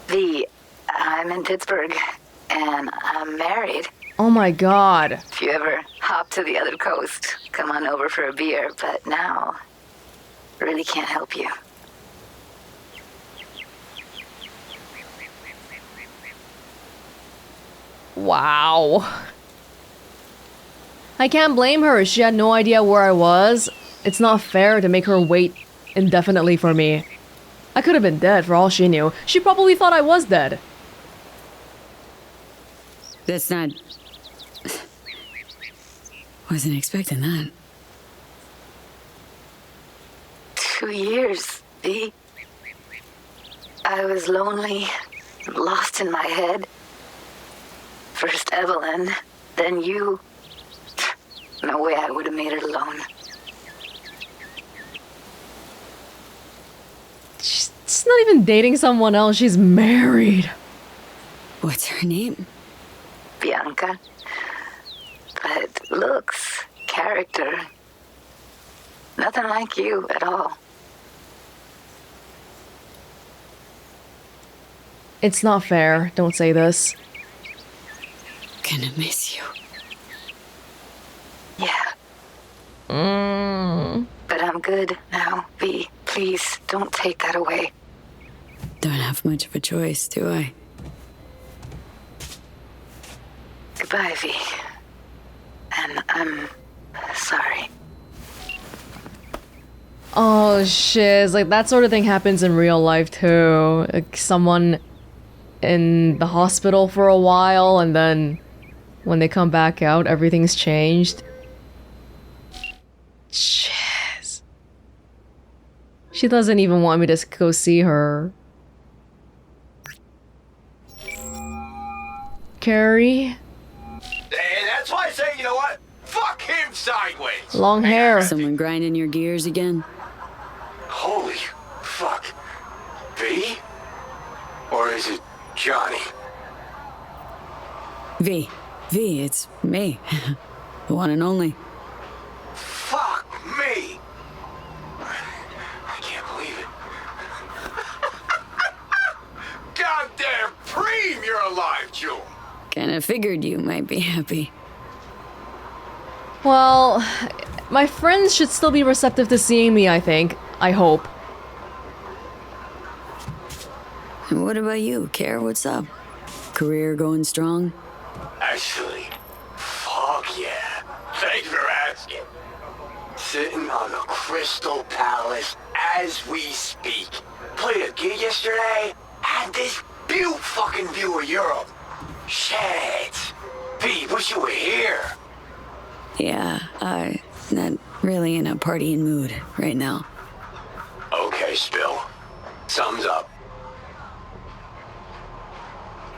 V, I'm in Pittsburgh, and I'm married. Oh my god. If you ever hop to the other coast, come on over for a beer, but now, really can't help you. Wow. I can't blame her. She had no idea where I was. It's not fair to make her wait indefinitely for me. I could have been dead for all she knew. She probably thought I was dead. That's not... Wasn't expecting that. 2 years, V. I was lonely, lost in my head. First Evelyn, then you. No way I would have made it alone. She's not even dating someone else. She's married. What's her name? Bianca. But looks, character, nothing like you at all. It's not fair. Don't say this. Gonna miss you. Yeah. But I'm good now, V. Please, don't take that away. Don't have much of a choice, do I? Goodbye, V. And I'm sorry. Oh, shiz. Like, that sort of thing happens in real life, too. Like, someone in the hospital for a while, and then when they come back out, everything's changed. Shiz. She doesn't even want me to go see her. Carrie? And that's why I say, you know what? Fuck him sideways. Long hair. Someone grinding your gears again? Holy fuck. V? Or is it Johnny? V, it's me. The one and only. Fuck me. alive, June. Kinda figured you might be happy. Well, my friends should still be receptive to seeing me, I think. I hope. And what about you, Care? What's up? Career going strong? Actually, fuck yeah. Thanks for asking. Sitting on the Crystal Palace as we speak. Played a gig yesterday. Had this fucking view of Europe. Shit. V, wish you were here. Yeah, not really in a partying mood right now. Okay, Spill. Thumbs up.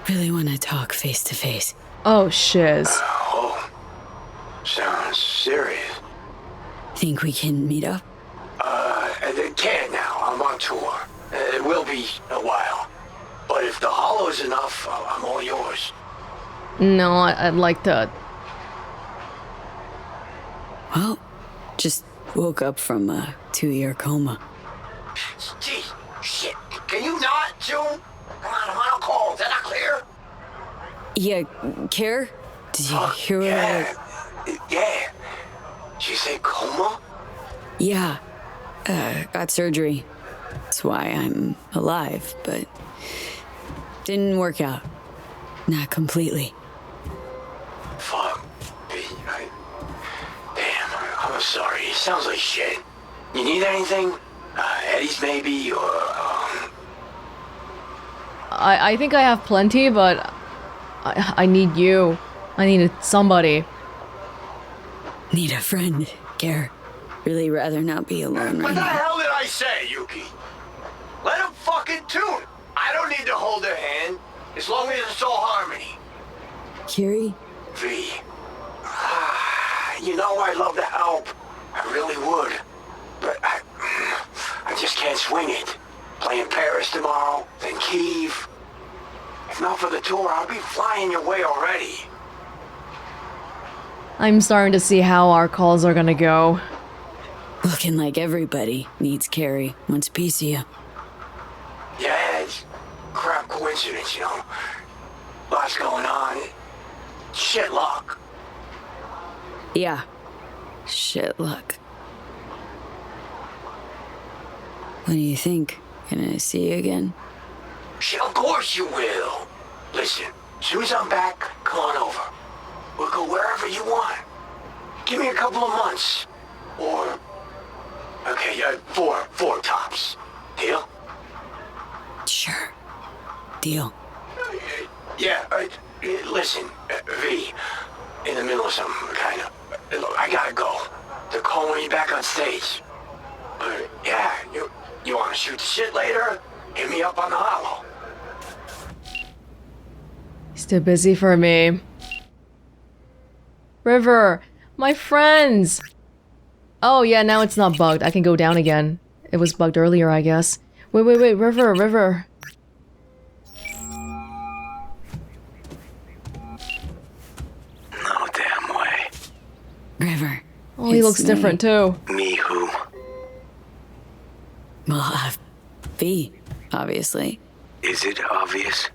Really want to talk face to face. Oh, shiz. Oh. Sounds serious. Think we can meet up? They can't now. I'm on tour. It will be a while. But if the hollow's enough, I'm all yours. No, I'd like to... Well, just woke up from a 2-year coma. Gee, shit. Can you not, June? Come on, I'm on a call. Is that not clear? Yeah, Care? Did you hear what Yeah. Did you say coma? Yeah. Got surgery. That's why I'm alive, but... didn't work out. Not completely. Fuck. Damn, I'm sorry. It sounds like shit. You need anything? Eddie's maybe, or, I think I have plenty, but... I need you. I need somebody. Need a friend, Care. Really rather not be alone What right the now. hell did I say, Yuki? Let him fucking tune. I don't need to hold their hand, as long as it's all harmony. Kiri? V. You know I'd love to help. I really would. But I just can't swing it. Playing Paris tomorrow, then Kyiv. If not for the tour, I'll be flying your way already. I'm starting to see how our calls are gonna go. Looking like everybody needs Carrie once a piece of you. Yeah, it's crap coincidence, you know. Lots going on. Shit luck. Yeah. Shit luck. What do you think? Gonna see you again? Shit, of course you will. Listen, as soon as I'm back, come on over. We'll go wherever you want. Give me a couple of months. Or... okay, four tops. Deal? Sure. Deal. Yeah, listen, V. In the middle of something, kind of. Look, I gotta go. They're calling me back on stage. Yeah, you wanna shoot the shit later? Hit me up on the hollow. He's too busy for me. River, my friends! Oh yeah, now it's not bugged. I can go down again. It was bugged earlier, I guess. Wait, River. No damn way. River. Oh, he looks different too. Me who? Well, V, obviously. Is it obvious?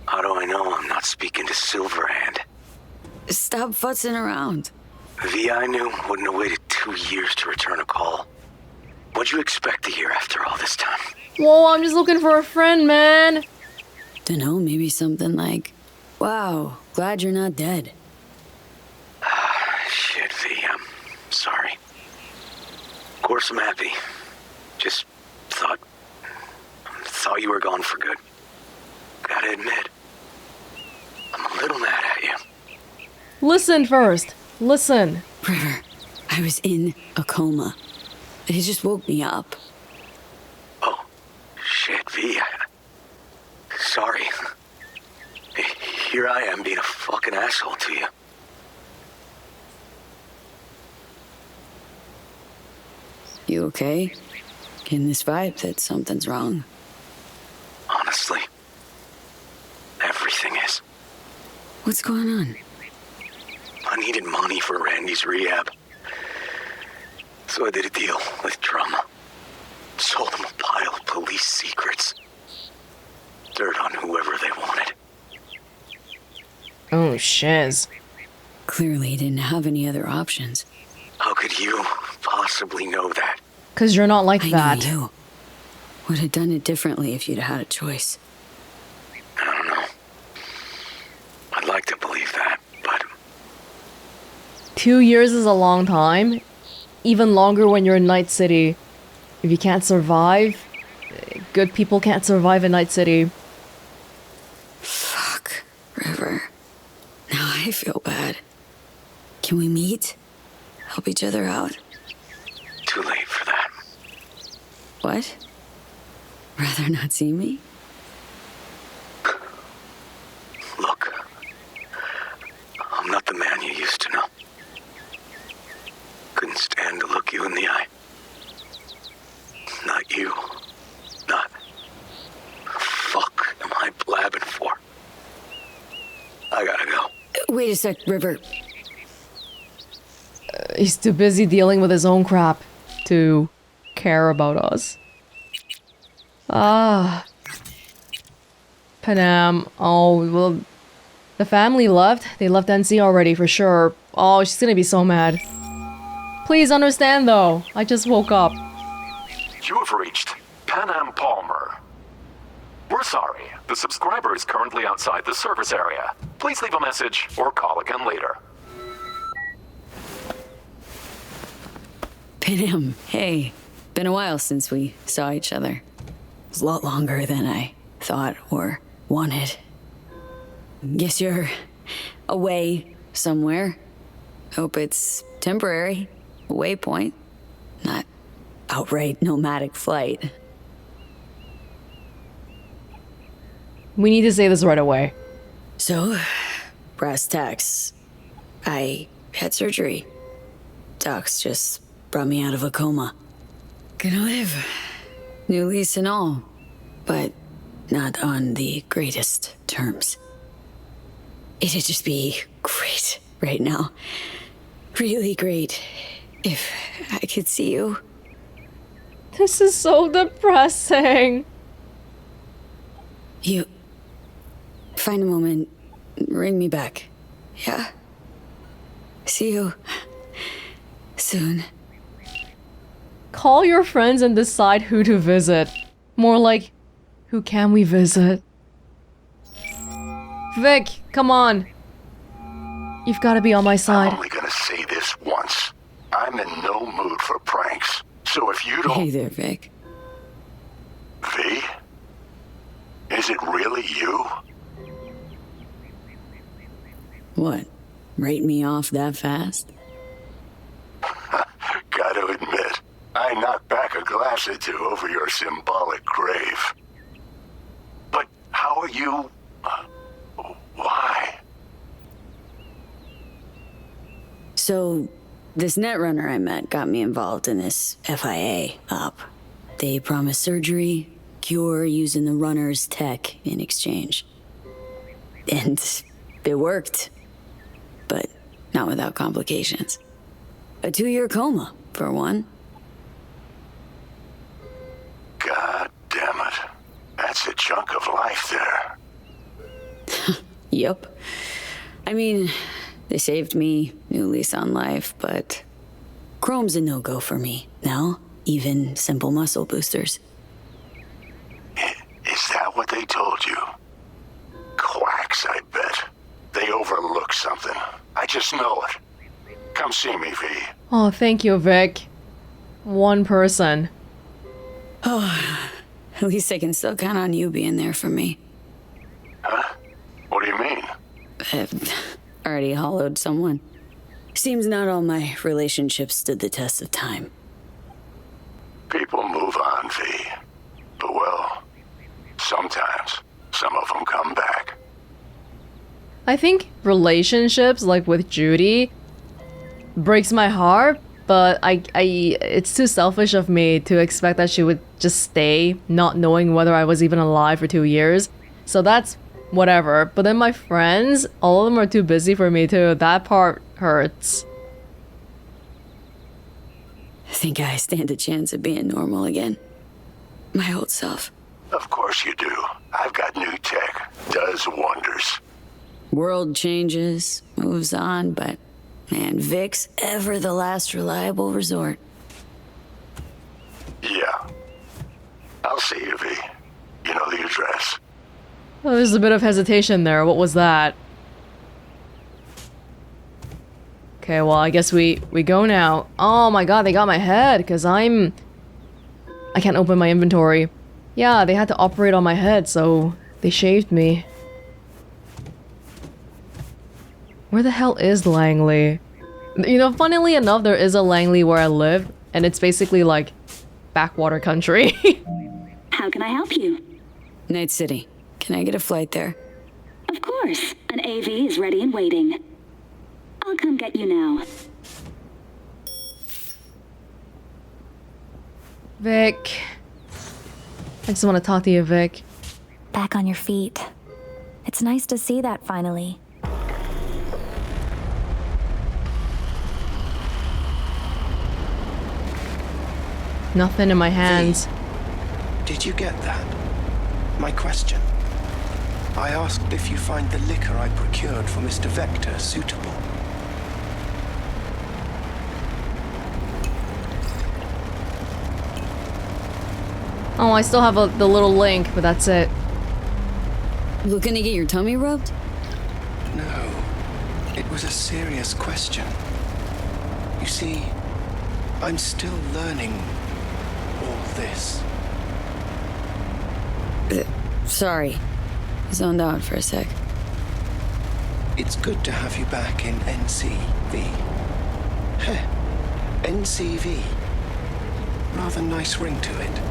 How do I know I'm not speaking to Silverhand? Stop futzing around. V I knew wouldn't have waited 2 years to return a call. What'd you expect to hear after all this time? Whoa, I'm just looking for a friend, man. Dunno, maybe something like, wow, glad you're not dead. Shit, V, I'm sorry. Of course I'm happy. Just thought you were gone for good. Gotta admit, I'm a little mad at you. Listen first. Listen. River, I was in a coma. He just woke me up. Oh, shit, V. Sorry. Here I am being a fucking asshole to you. You okay? Getting this vibe that something's wrong. Honestly, everything is. What's going on? I needed money for Randy's rehab. So I did a deal with Drama. Sold them a pile of police secrets. Dirt on whoever they wanted. Oh, shiz. Clearly he didn't have any other options. How could you possibly know that? Because you're not like that. I know you. Would have done it differently if you'd had a choice. I don't know. I'd like to believe that, but... 2 years is a long time. Even longer when you're in Night City. If you can't survive, good people can't survive in Night City. Fuck, River. Now I feel bad. Can we meet? Help each other out? Too late for that. What? Rather not see me? Look, I'm not the man you used to know. Couldn't stand to look you in the eye. Not you. Not... Fuck am I blabbing for? I gotta go. Wait a sec, River. He's too busy dealing with his own crap to care about us. Ah. Panam. Oh, well, the family left. They left NC already for sure. Oh, she's gonna be so mad. Please understand though. I just woke up. You have reached Panam Palmer. We're sorry. The subscriber is currently outside the service area. Please leave a message or call again later. Panam, hey. Been a while since we saw each other. It was a lot longer than I thought or wanted. Guess you're away somewhere. Hope it's temporary. A waypoint. Not outright nomadic flight. We need to say this right away. So, brass tacks. I had surgery. Docs just brought me out of a coma. Gonna live. New lease and all. But not on the greatest terms. It'd just be great right now. Really great. If I could see you. This is so depressing. You... Find a moment. Ring me back. Yeah? See you... soon. Call your friends and decide who to visit. More like, who can we visit? Vic, come on. You've got to be on my side. I'm only gonna say this once. I'm in no mood for pranks. So if you don't... Hey there, Vic. V? Is it really you? What? Write me off that fast? Gotta admit, I knocked back a glass or two over your symbolic grave. But how are you... why? So, this netrunner I met got me involved in this FIA op. They promised surgery, cure using the runner's tech in exchange. And it worked. But not without complications. A 2-year coma, for one. God damn it. That's a chunk of life there. Yup. I mean, they saved me, new lease on life, but chrome's a no-go for me now, even simple muscle boosters. Is that what they told you? Quacks, I bet. They overlook something. I just know it. Come see me, V. Oh, thank you, Vic. One person. Oh, at least I can still count on you being there for me. Huh? What do you mean? I've already hollowed someone. Seems not all my relationships stood the test of time. People move on, V. But well, sometimes some of them come back. I think relationships, like with Judy, breaks my heart, but it's too selfish of me to expect that she would just stay, not knowing whether I was even alive for 2 years. So that's whatever. But then my friends, all of them are too busy for me too. That part hurts. I think I stand a chance of being normal again. My old self. Of course you do. I've got new tech. Does wonders. World changes, moves on, but man, Vic's ever the last reliable resort. Yeah. I'll see you, V. You know the address. Oh, there's a bit of hesitation there. What was that? Okay, well, I guess we go now. Oh my god, they got my head, because I can't open my inventory. Yeah, they had to operate on my head, so they shaved me. Where the hell is Langley? You know, funnily enough, there is a Langley where I live, and it's basically like backwater country. How can I help you? Night City. Can I get a flight there? Of course. An AV is ready and waiting. I'll come get you now. Vic. I just want to talk to you, Vic. Back on your feet. It's nice to see that finally. Nothing in my hands. Did you get that? My question. I asked if you find the liquor I procured for Mr. Vector suitable. Oh, I still have the little link, but that's it. Looking to get your tummy rubbed? No. It was a serious question. You see, I'm still learning all this. Sorry. Zoned out for a sec. It's good to have you back in NCV. Heh. NCV. Rather nice ring to it.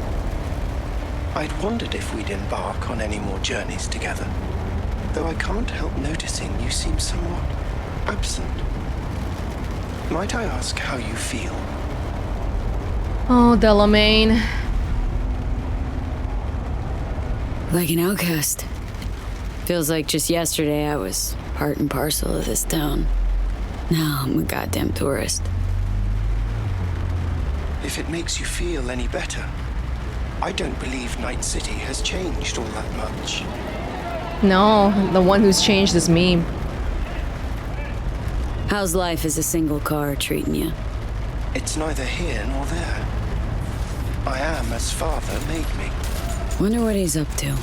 I'd wondered if we'd embark on any more journeys together, though I can't help noticing you seem somewhat absent. Might I ask how you feel? Oh, Delamain. Like an outcast. Feels like just yesterday I was part and parcel of this town. Now I'm a goddamn tourist. If it makes you feel any better, I don't believe Night City has changed all that much. No, the one who's changed is me. How's life as a single car treating you? It's neither here nor there. I am as Father made me. Wonder what he's up to.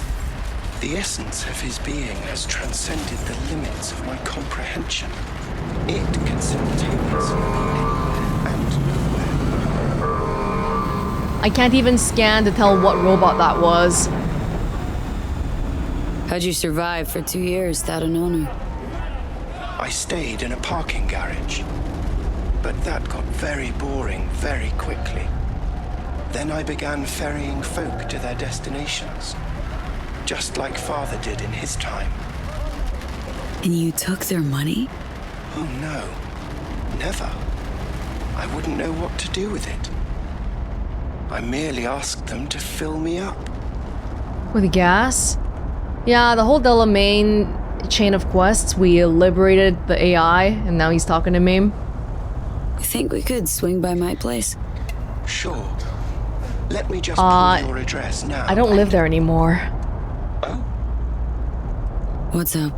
The essence of his being has transcended the limits of my comprehension. It can simultaneously be anywhere and nowhere. I can't even scan to tell what robot that was. How'd you survive for 2 years without an owner? I stayed in a parking garage, but that got very boring very quickly. Then I began ferrying folk to their destinations, just like Father did in his time. And you took their money? Oh no, never. I wouldn't know what to do with it. I merely asked them to fill me up. With gas? Yeah, the whole Delamain chain of quests, we liberated the AI, and now he's talking to me. You think we could swing by my place? Sure. Let me just pull your address now. I don't live there anymore. Oh? What's up?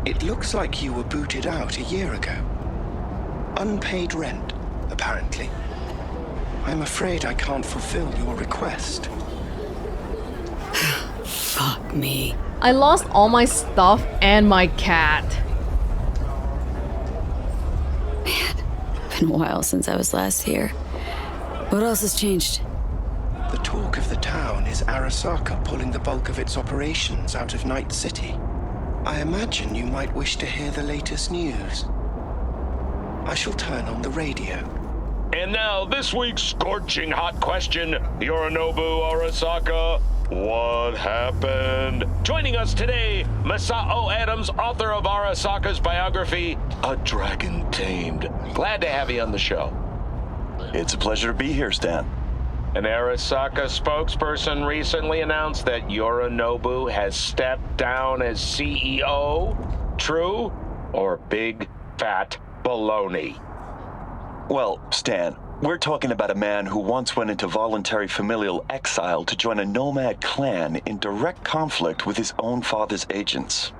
It looks like you were booted out a year ago. Unpaid rent, apparently. I'm afraid I can't fulfill your request. Fuck me. I lost all my stuff and my cat. Man, been a while since I was last here. What else has changed? The talk of the town is Arasaka pulling the bulk of its operations out of Night City. I imagine you might wish to hear the latest news. I shall turn on the radio. And now, this week's scorching hot question, Yorinobu Arasaka, what happened? Joining us today, Masao Adams, author of Arasaka's biography, A Dragon Tamed. Glad to have you on the show. It's a pleasure to be here, Stan. An Arasaka spokesperson recently announced that Yorinobu has stepped down as CEO. True or big fat baloney? Well, Stan, we're talking about a man who once went into voluntary familial exile to join a nomad clan in direct conflict with his own father's agents.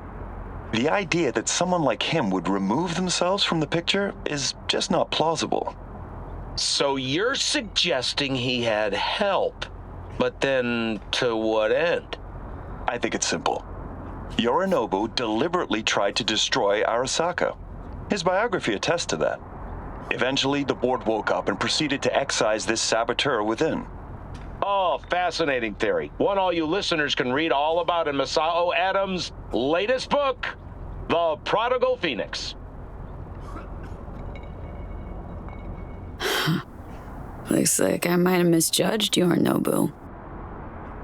The idea that someone like him would remove themselves from the picture is just not plausible. So you're suggesting he had help, but then to what end? I think it's simple. Yorinobu deliberately tried to destroy Arasaka. His biography attests to that. Eventually, the board woke up and proceeded to excise this saboteur within. Oh, fascinating theory. One all you listeners can read all about in Masao Adams' latest book, The Prodigal Phoenix. Looks like I might have misjudged Yorinobu.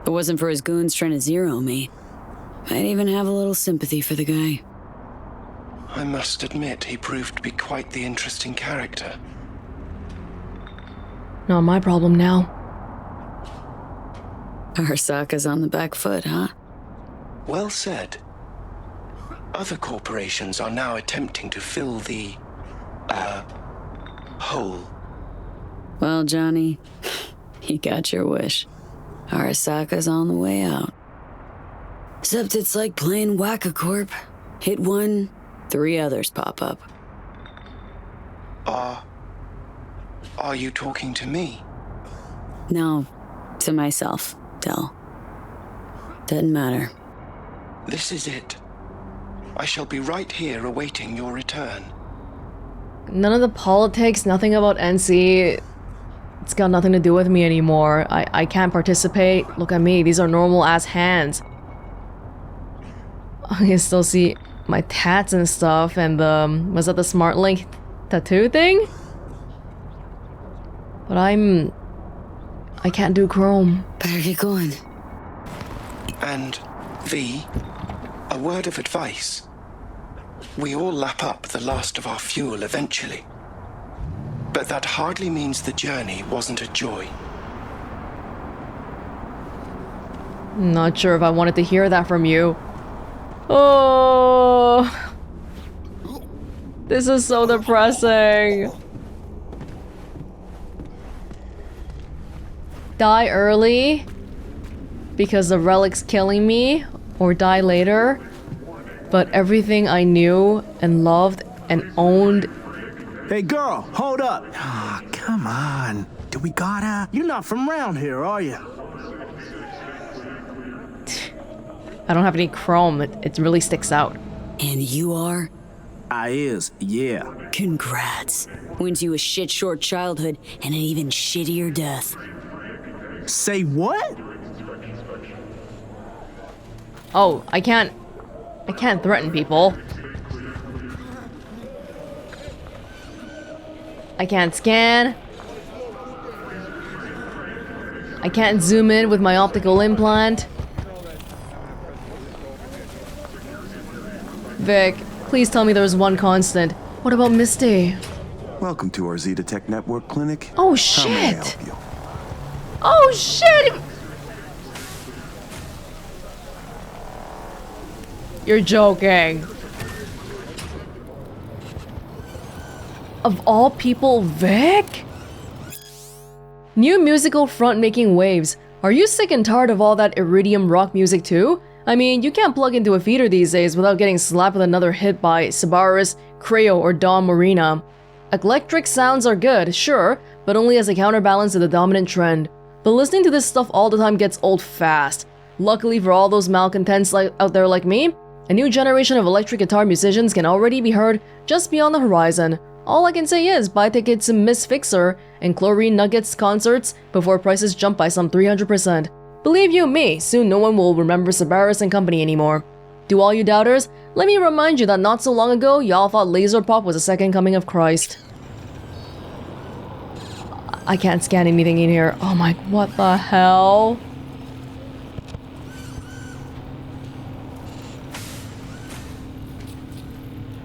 If it wasn't for his goons trying to zero me, I'd even have a little sympathy for the guy. I must admit, he proved to be quite the interesting character. Not my problem now. Arasaka's on the back foot, huh? Well said. Other corporations are now attempting to fill the, hole. Well, Johnny, you got your wish. Arasaka's on the way out. Except it's like playing Whack-A-Corp. Hit one, 3 others pop up. Are you talking to me? No, to myself, Del. Doesn't matter. This is it. I shall be right here awaiting your return. None of the politics, nothing about NC. It's got nothing to do with me anymore. I can't participate. Look at me, these are normal ass hands. I can still see my tats and stuff, and was that the Smart Link tattoo thing? But I can't do Chrome. Better get going. And, V, a word of advice. We all lap up the last of our fuel eventually. But that hardly means the journey wasn't a joy. Not sure if I wanted to hear that from you. Oh, this is so depressing. Die early because the relic's killing me, or die later, but everything I knew and loved and owned. Hey girl, hold up. Ah, come on. Do we gotta? You're not from around here, are you? I don't have any chrome. It really sticks out. And you are? I is, yeah. Congrats. Wins you a shit short childhood and an even shittier death. Say what? Oh, I can't threaten people. I can't scan. I can't zoom in with my optical implant. Vic, please tell me there's one constant. What about Misty? Welcome to our Zeta Tech Network clinic. Oh How may I shit! help you? Oh shit! You're joking. Of all people, Vic? New musical front making waves. Are you sick and tired of all that iridium rock music too? I mean, you can't plug into a feeder these days without getting slapped with another hit by Sabaris, Creo, or Dom Marina. Eclectic sounds are good, sure, but only as a counterbalance to the dominant trend. But listening to this stuff all the time gets old fast. Luckily for all those malcontents out there like me, a new generation of electric guitar musicians can already be heard just beyond the horizon. All I can say is buy tickets to Miss Fixer and Chlorine Nuggets concerts before prices jump by some 300%. Believe you me, soon no one will remember Sabaris and company anymore. To all you doubters, let me remind you that not so long ago, y'all thought laser pop was the second coming of Christ. I can't scan anything in here. Oh my, what the hell?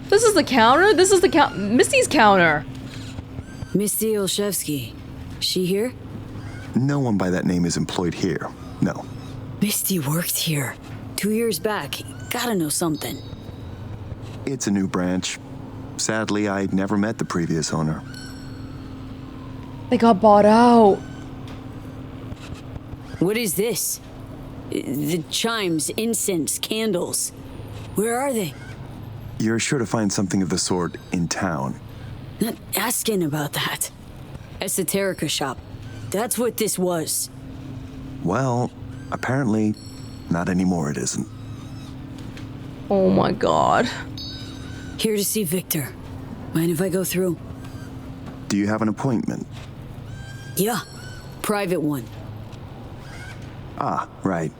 This is the counter? This is the Misty's counter. Misty Olszewski. She here? No one by that name is employed here. No. Misty worked here. 2 years back. Gotta know something. It's a new branch. Sadly, I never met the previous owner. They got bought out. What is this? The chimes, incense, candles. Where are they? You're sure to find something of the sort in town. Not asking about that. Esoterica shop. That's what this was. Well, apparently, not anymore it isn't. Oh my god. Here to see Victor. Mind if I go through? Do you have an appointment? Yeah. Private one. Ah, right.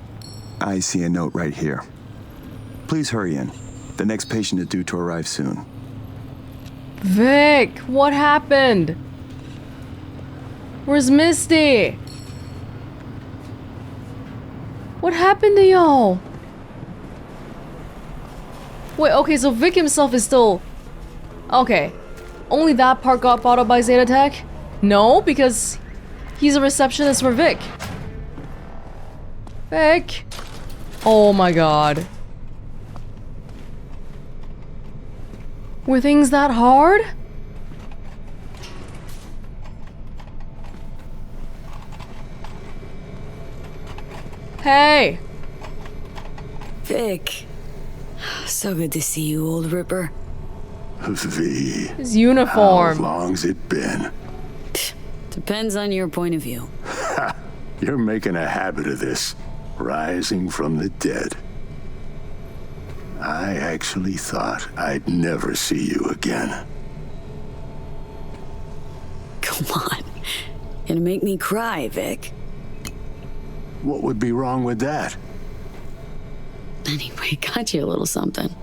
I see a note right here. Please hurry in. The next patient is due to arrive soon. Vic, what happened? Where's Misty? What happened to y'all? Wait, okay, so Vic himself is still... Okay. Only that part got bought up by Zeta Tech? No, because he's a receptionist for Vic. Vic. Oh my god. Were things that hard? Hey! Vic. So good to see you, old Ripper. V. His uniform. How long's it been? Depends on your point of view. Ha! You're making a habit of this. Rising from the dead. I actually thought I'd never see you again. Come on. Gonna make me cry, Vic. What would be wrong with that? Anyway, got you a little something.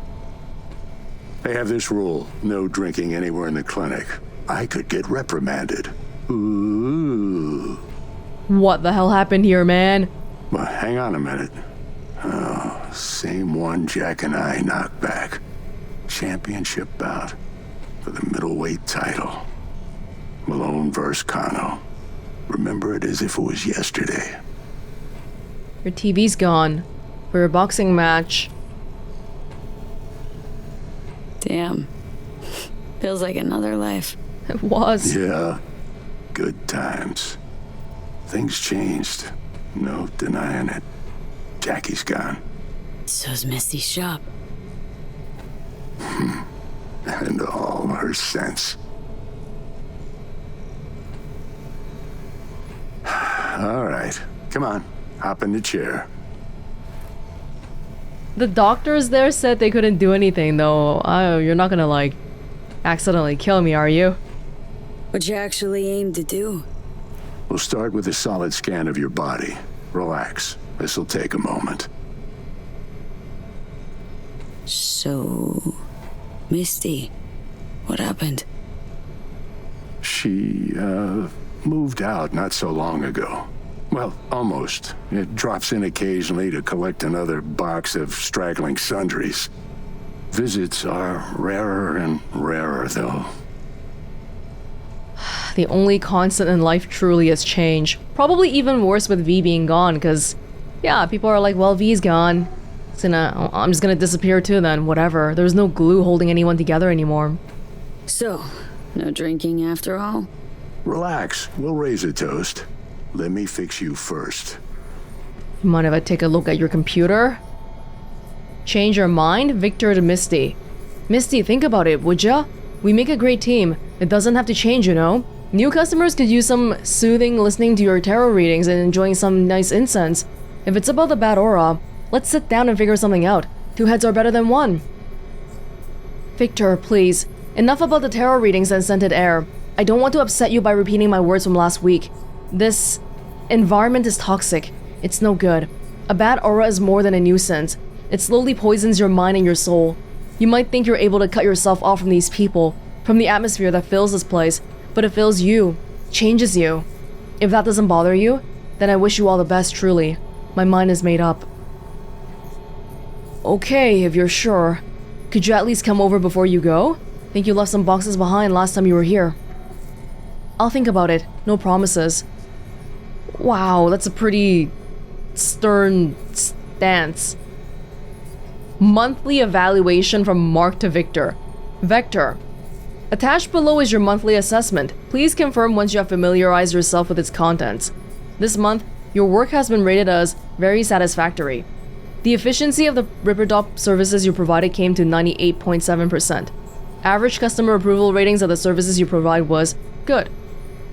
They have this rule, no drinking anywhere in the clinic. I could get reprimanded. Ooh. What the hell happened here, man? Well, hang on a minute. Oh, same one Jack and I knocked back. Championship bout for the middleweight title. Malone versus Kano. Remember it as if it was yesterday. Your TV's gone. For a boxing match. Damn. Feels like another life. It was. Yeah. Good times. Things changed. No denying it. Jackie's gone. So's Misty's shop. And all her sense. All right. Come on. Hop in the chair. The doctors there said they couldn't do anything though. Oh, you're not gonna like accidentally kill me, are you? What you actually aim to do? We'll start with a solid scan of your body. Relax. This'll take a moment. So... Misty, what happened? She, moved out not so long ago. Well, almost. It drops in occasionally to collect another box of straggling sundries. Visits are rarer and rarer, though. The only constant in life truly is change. Probably even worse with V being gone, because, yeah, people are like, well, V's gone. I'm just gonna disappear too then, whatever. There's no glue holding anyone together anymore. So, no drinking after all? Relax. We'll raise a toast. Let me fix you first. You mind if I take a look at your computer? Change your mind? Victor to Misty. Misty, think about it, would ya? We make a great team. It doesn't have to change, you know? New customers could use some soothing listening to your tarot readings and enjoying some nice incense. If it's about the bad aura, let's sit down and figure something out. 2 heads are better than 1. Victor, please. Enough about the tarot readings and scented air. I don't want to upset you by repeating my words from last week. This environment is toxic. It's no good. A bad aura is more than a nuisance. It slowly poisons your mind and your soul. You might think you're able to cut yourself off from these people, from the atmosphere that fills this place, but it fills you, changes you. If that doesn't bother you, then I wish you all the best, truly. My mind is made up. Okay, if you're sure. Could you at least come over before you go? Think you left some boxes behind last time you were here. I'll think about it. No promises. Wow, that's a pretty stern stance. Monthly evaluation from Mark to Victor. Vector. Attached below is your monthly assessment. Please confirm once you have familiarized yourself with its contents. This month, your work has been rated as very satisfactory. The efficiency of the Ripperdoc services you provided came to 98.7%. Average customer approval ratings of the services you provide was good.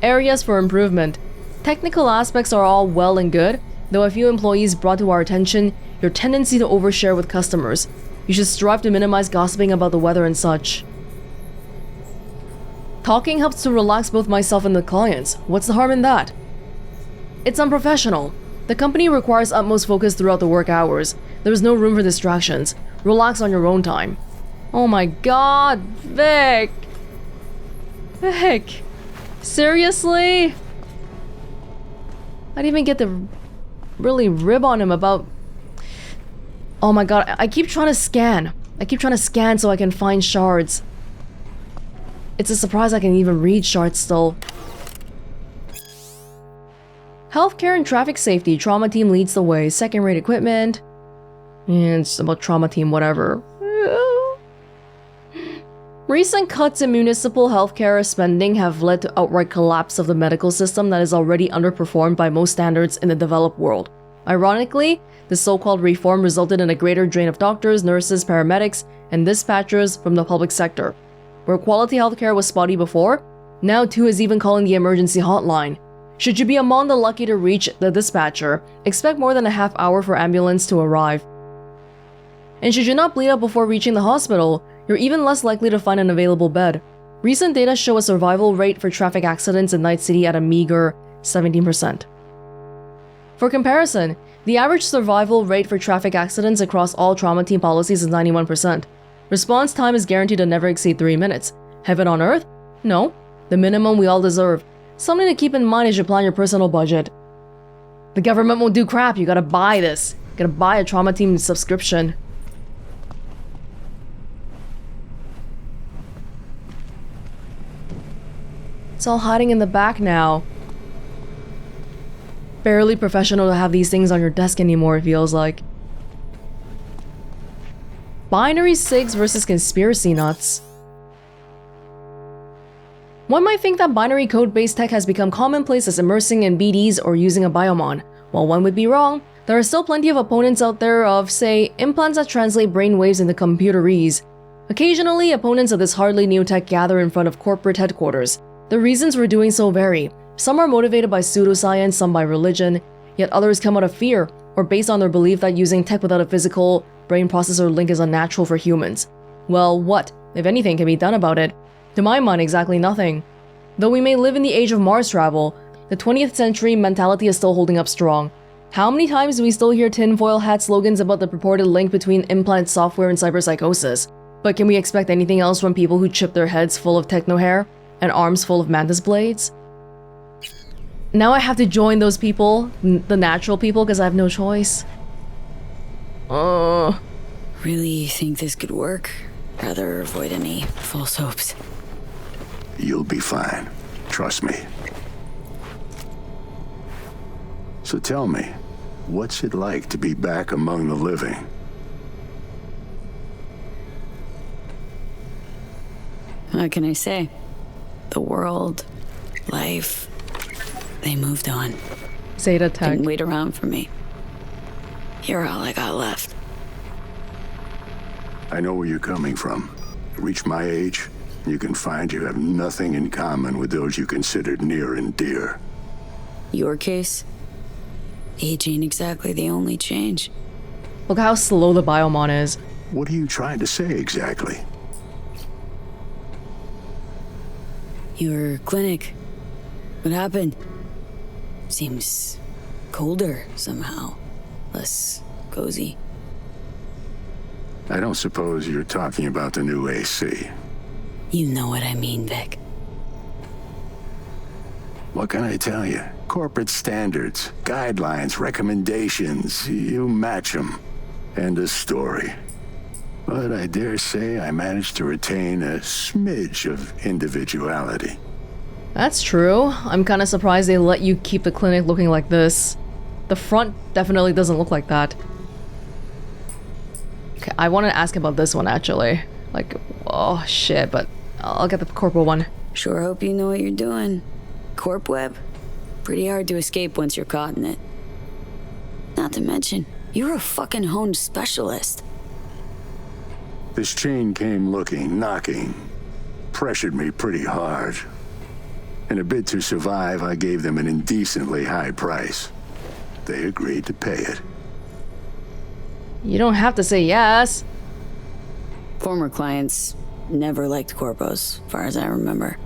Areas for improvement. Technical aspects are all well and good, though a few employees brought to our attention your tendency to overshare with customers. You should strive to minimize gossiping about the weather and such. Talking helps to relax both myself and the clients. What's the harm in that? It's unprofessional. The company requires utmost focus throughout the work hours. There's no room for distractions. Relax on your own time. Oh my god, Vic! Vic! Seriously? I didn't even get to really rib on him about... Oh my god, I keep trying to scan. I keep trying to scan so I can find shards. It's a surprise I can even read shards still. Healthcare and traffic safety. Trauma team leads the way. Second-rate equipment. And it's about trauma team, whatever. Recent cuts in municipal healthcare spending have led to outright collapse of the medical system that is already underperformed by most standards in the developed world. Ironically, the so-called reform resulted in a greater drain of doctors, nurses, paramedics, and dispatchers from the public sector. Where quality healthcare was spotty before, now too is even calling the emergency hotline. Should you be among the lucky to reach the dispatcher, expect more than a half hour for ambulance to arrive. And should you not bleed out before reaching the hospital, you're even less likely to find an available bed. Recent data show a survival rate for traffic accidents in Night City at a meager 17%. For comparison, the average survival rate for traffic accidents across all trauma team policies is 91%. Response time is guaranteed to never exceed 3 minutes. Heaven on earth? No. The minimum we all deserve. Something to keep in mind as you plan your personal budget. The government won't do crap, you gotta buy this. You gotta buy a trauma team subscription. It's all hiding in the back now. Barely professional to have these things on your desk anymore, it feels like. Binary SIGs versus conspiracy nuts. One might think that binary code-based tech has become commonplace as immersing in BDs or using a biomon. While one would be wrong, there are still plenty of opponents out there of, say, implants that translate brainwaves into computerese. Occasionally, opponents of this hardly new tech gather in front of corporate headquarters. The reasons for doing so vary. Some are motivated by pseudoscience, some by religion, yet others come out of fear, or based on their belief that using tech without a physical brain processor link is unnatural for humans. Well, what, if anything, can be done about it? To my mind, exactly nothing. Though we may live in the age of Mars travel, the 20th century mentality is still holding up strong. How many times do we still hear tinfoil hat slogans about the purported link between implant software and cyberpsychosis? But can we expect anything else from people who chip their heads full of techno hair and arms full of mantis blades? Now I have to join those people, the natural people, because I have no choice. Really think this could work? Rather avoid any false hopes. You'll be fine. Trust me. So tell me, what's it like to be back among the living? What can I say? The world, life, they moved on. Zeta Tech. Didn't wait around for me. You're all I got left. I know where you're coming from. Reach my age, you can find you have nothing in common with those you considered near and dear. Your case? Age ain't exactly the only change. Look how slow the biomon is. What are you trying to say exactly? Your clinic. What happened? Seems colder somehow. Less cozy. I don't suppose you're talking about the new AC. You know what I mean, Vic. What can I tell you? Corporate standards, guidelines, recommendations, you match them. End of story. But I dare say I managed to retain a smidge of individuality. That's true. I'm kinda surprised they let you keep the clinic looking like this. The front definitely doesn't look like that. Okay, I want to ask about this one actually. Like, oh shit, but I'll get the corporal one. Sure hope you know what you're doing. Corp web? Pretty hard to escape once you're caught in it. Not to mention, You're a fucking honed specialist. This chain came looking, knocking, pressured me pretty hard. In a bid to survive, I gave them an indecently high price. They agreed to pay it. You don't have to say yes. Former clients never liked corpos, far as I remember.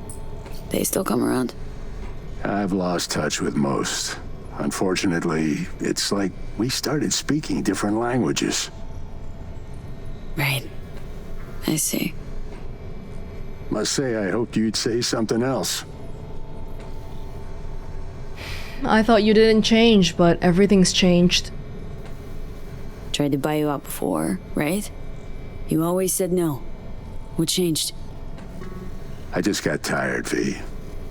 They still come around? I've lost touch with most. Unfortunately, it's like we started speaking different languages. Right. I see. Must say, I hoped you'd say something else. I thought you didn't change, but everything's changed. Tried to buy you out before, right? You always said no. What changed? I just got tired, V.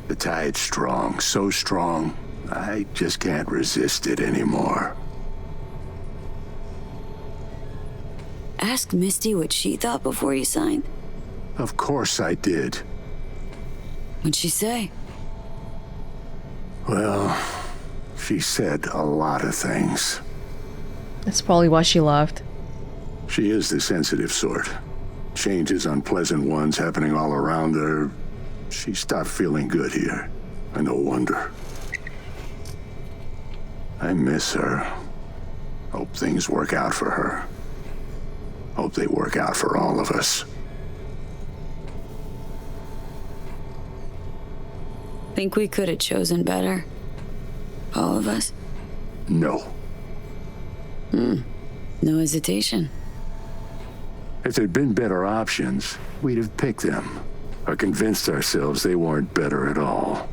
The tide's strong, so strong, I just can't resist it anymore. Ask Misty what she thought before you signed. Of course I did. What'd she say? Well, she said a lot of things. That's probably why she left. She is the sensitive sort. Changes, unpleasant ones happening all around her. She stopped feeling good here. And no wonder. I miss her. Hope things work out for her. Hope they work out for all of us. Think we could have chosen better? All of us? No. No hesitation. If there'd been better options, we'd have picked them. Or convinced ourselves they weren't better at all.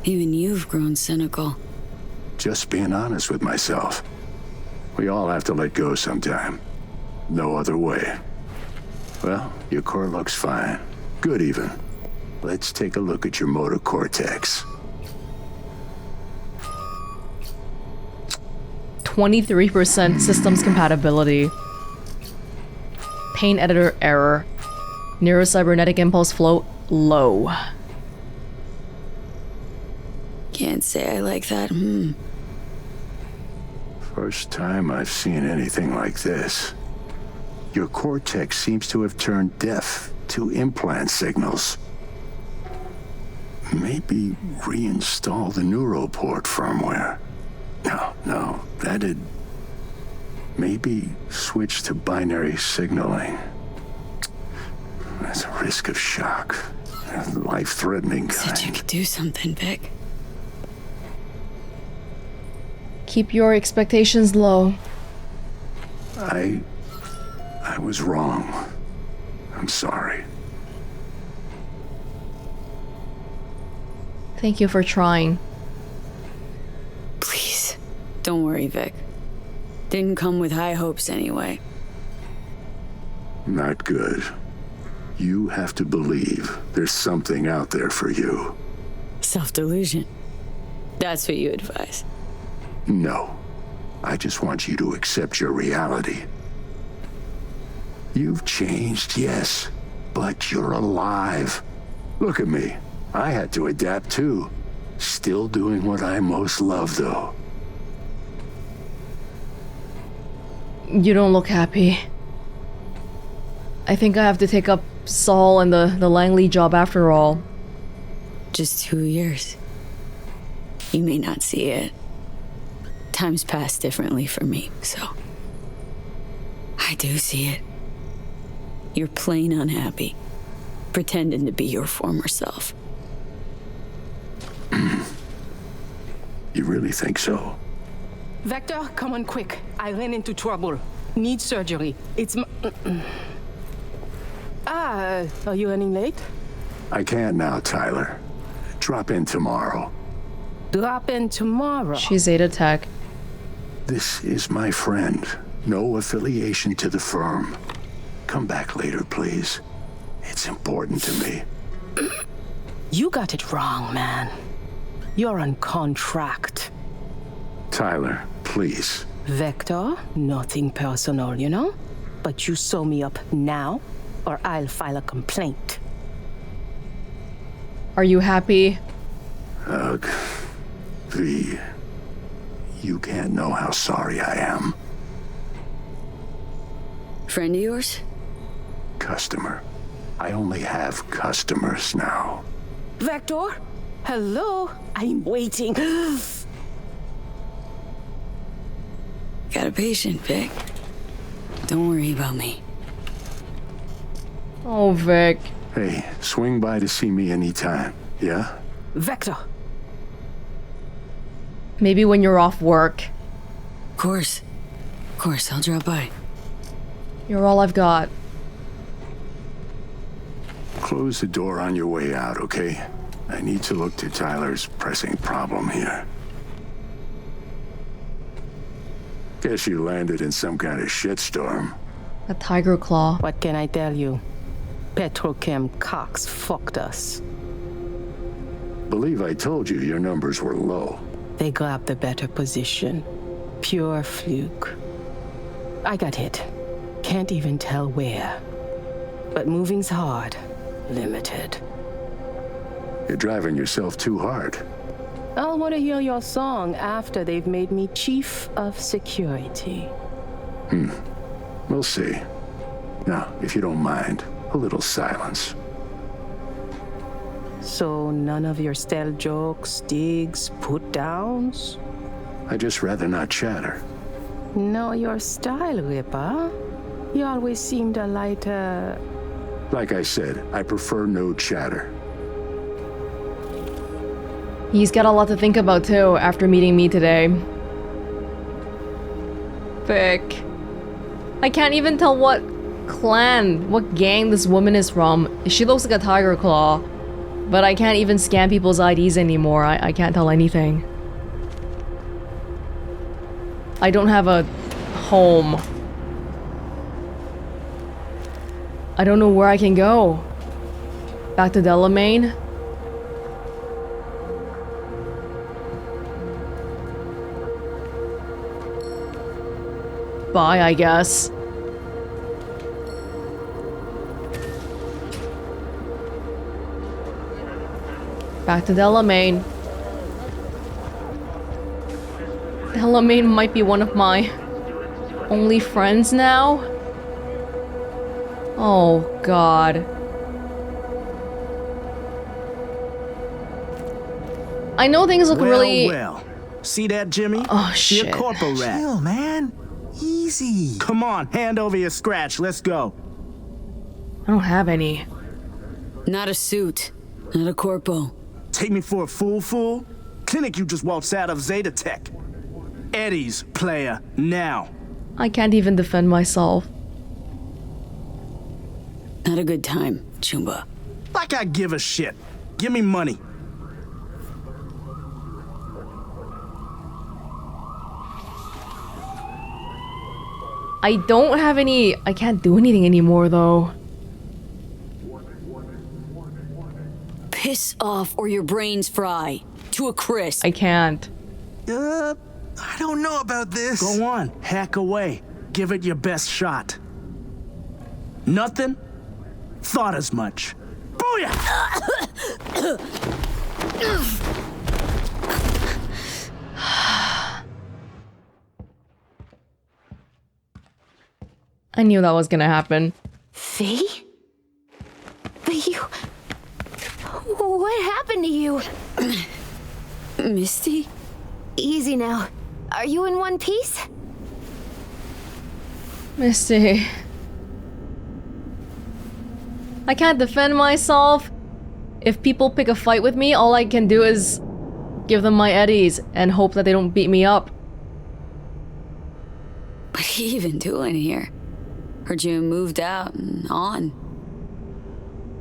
Even you've grown cynical. Just being honest with myself. We all have to let go sometime. No other way. Well, your core looks fine. Good even. Let's take a look at your motor cortex. 23% systems compatibility. Paint editor error. Neurocybernetic impulse flow low. Can't say I like that. First time I've seen anything like this. Your cortex seems to have turned deaf to implant signals. Maybe reinstall the neuroport firmware. No, that'd... Maybe switch to binary signaling. That's a risk of shock. Life-threatening kind. Said you could do something, Vic. Keep your expectations low. I was wrong. I'm sorry. Thank you for trying. Please, don't worry, Vic. Didn't come with high hopes anyway. Not good. You have to believe there's something out there for you. Self-delusion. That's what you advise. No. I just want you to accept your reality. You've changed, yes, but you're alive. Look at me. I had to adapt too. Still doing what I most love, though. You don't look happy. I think I have to take up Saul and the Langley job after all. Just 2 years. You may not see it. Times pass differently for me, so... I do see it. You're plain unhappy. Pretending to be your former self. You really think so? Vector, come on quick. I ran into trouble. Need surgery. It's are you running late? I can't now, Tyler. Drop in tomorrow. Drop in tomorrow? She's Zeta Tech. This is my friend. No affiliation to the firm. Come back later, please. It's important to me. You got it wrong, man. You're on contract. Tyler, please. Vector, nothing personal, you know? But you sew me up now, or I'll file a complaint. Are you happy? Ugh. V, you can't know how sorry I am. Friend of yours? Customer. I only have customers now. Vector? Hello? I'm waiting. Got a patient, Vic. Don't worry about me. Oh, Vic. Hey, swing by to see me anytime, yeah? Vector. Maybe when you're off work. Of course, I'll drop by. You're all I've got. Close the door on your way out, okay? I need to look to Tyler's pressing problem here. Guess you landed in some kind of shitstorm. A tiger claw. What can I tell you? Petrochem Cox fucked us. Believe I told you your numbers were low. They grabbed the better position. Pure fluke. I got hit. Can't even tell where. But moving's hard. Limited. You're driving yourself too hard. I'll want to hear your song after they've made me chief of security. We'll see. Now, if you don't mind, a little silence. So none of your stale jokes, digs, put-downs? I'd just rather not chatter. Know your style, Ripper. You always seemed a lighter... Like I said, I prefer no chatter. He's got a lot to think about too after meeting me today. Vic. I can't even tell what clan, what gang this woman is from. She looks like a tiger claw. But I can't even scan people's IDs anymore. I can't tell anything. I don't have a home. I don't know where I can go. Back to Delamain? Bye, I guess. Back to Delamain. Delamain might be one of my only friends now. Oh, God. I know things look really... Well. See that, Jimmy? Oh, shit. You're corporal rat. Chill, man. Easy. Come on, hand over your scratch. Let's go. I don't have any. Not a suit. Not a corpo. Take me for a fool? Clinic you just waltzed out of Zeta Tech. Eddie's player, now. I can't even defend myself. Not a good time, Chumba. Like I give a shit. Give me money. I don't have any... I can't do anything anymore, though. Piss off or your brains fry. To a crisp. I can't. I don't know about this. Go on, hack away. Give it your best shot. Nothing? Thought as much. Booyah! I knew that was gonna happen. See? But you... What happened to you? Misty? Easy now. Are you in one piece? Misty. I can't defend myself. If people pick a fight with me, all I can do is give them my eddies and hope that they don't beat me up. What are you even doing here? Heard you moved out and on.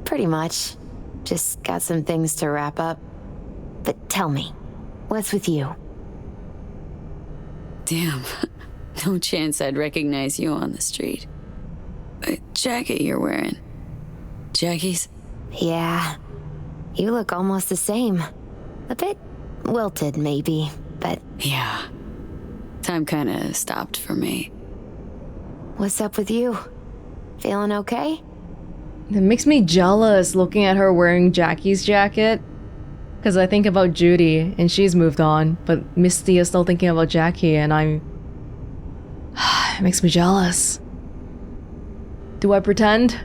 Pretty much. Just got some things to wrap up. But tell me, what's with you? Damn. No chance I'd recognize you on the street. A jacket you're wearing. Jackie's? Yeah. You look almost the same. A bit wilted, maybe, but... Yeah. Time kinda stopped for me. What's up with you? Feeling okay? It makes me jealous looking at her wearing Jackie's jacket. Because I think about Judy, and she's moved on, but Misty is still thinking about Jackie, and I'm... It makes me jealous. Do I pretend?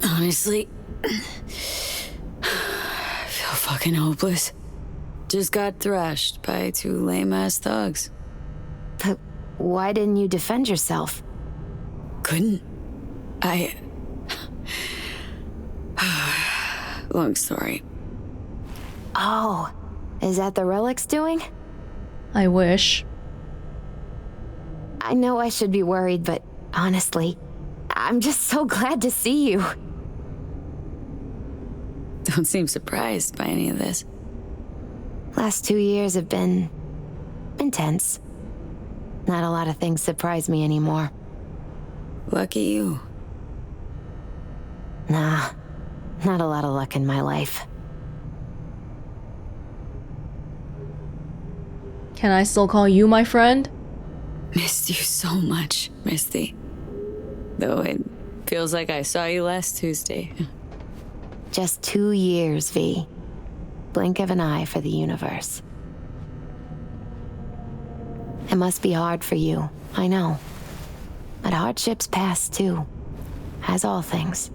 Honestly, I feel fucking hopeless. Just got thrashed by 2 lame-ass thugs. But why didn't you defend yourself? Couldn't. Long story. Oh, is that the relic's doing? I wish. I know I should be worried, but honestly, I'm just so glad to see you. Don't seem surprised by any of this. Last 2 years have been intense. Not a lot of things surprise me anymore. Lucky you. Nah, not a lot of luck in my life. Can I still call you my friend? Missed you so much, Misty. Though it feels like I saw you last Tuesday. Just 2 years, V. Blink of an eye for the universe. It must be hard for you, I know. But hardships pass too, as all things.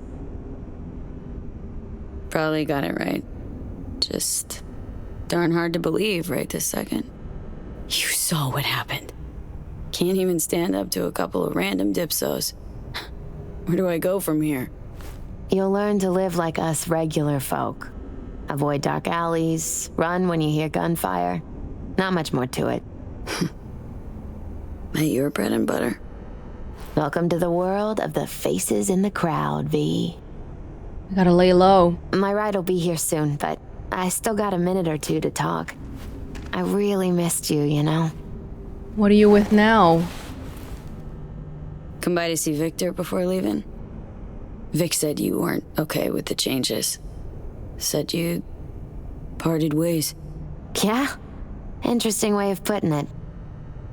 Probably got it right. Just darn hard to believe right this second. You saw what happened. Can't even stand up to a couple of random dipsos. Where do I go from here? You'll learn to live like us regular folk. Avoid dark alleys, run when you hear gunfire. Not much more to it. Ain't your bread and butter? Welcome to the world of the faces in the crowd, V. I gotta lay low. My ride will be here soon, but I still got a minute or two to talk. I really missed you, you know? What are you with now? Come by to see Victor before leaving? Vic said you weren't okay with the changes. Said you parted ways. Yeah? Interesting way of putting it.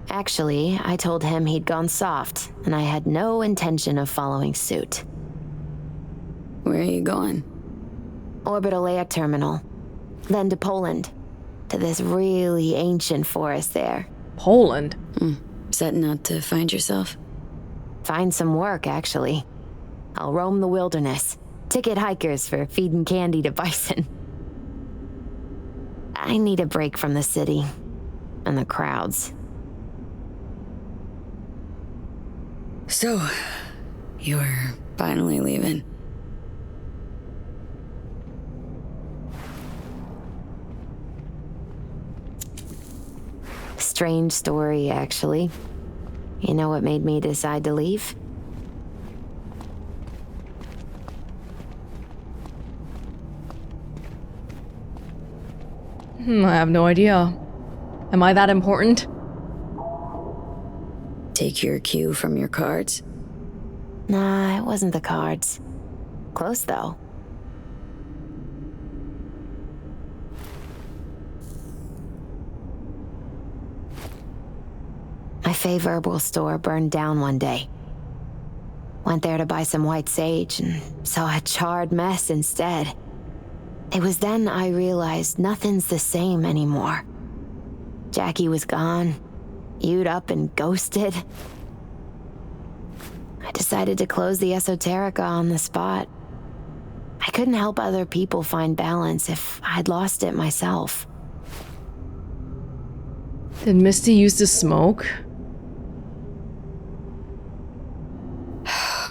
Actually, I told him he'd gone soft, and I had no intention of following suit. Where are you going? Orbital Air Terminal. Then to Poland. To this really ancient forest there. Poland? Setting out to find yourself? Find some work, actually. I'll roam the wilderness. Ticket hikers for feeding candy to bison. I need a break from the city. And the crowds. So, you're finally leaving. Strange story, actually. You know what made me decide to leave? I have no idea. Am I that important? Take your cue from your cards? Nah, it wasn't the cards. Close, though. My fave herbal store burned down one day. Went there to buy some white sage and saw a charred mess instead. It was then I realized nothing's the same anymore. Jackie was gone, you'd up and ghosted. I decided to close the Esoterica on the spot. I couldn't help other people find balance if I'd lost it myself. Did Misty used to smoke?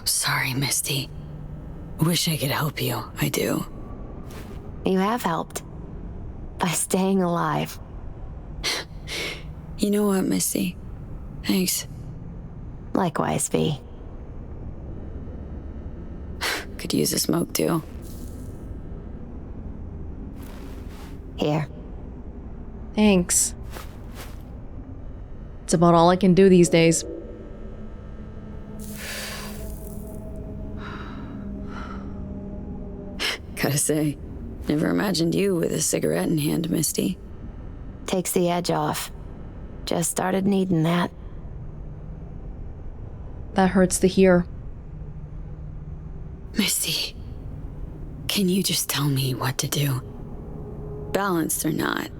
Sorry, Misty. Wish I could help you. I do. You have helped. By staying alive. You know what, Misty? Thanks. Likewise, V. Could use a smoke, too. Here. Thanks. It's about all I can do these days. Gotta say, never imagined you with a cigarette in hand, Misty. Takes the edge off. Just started needing that. That hurts to hear. Misty, can you just tell me what to do? balanced or not,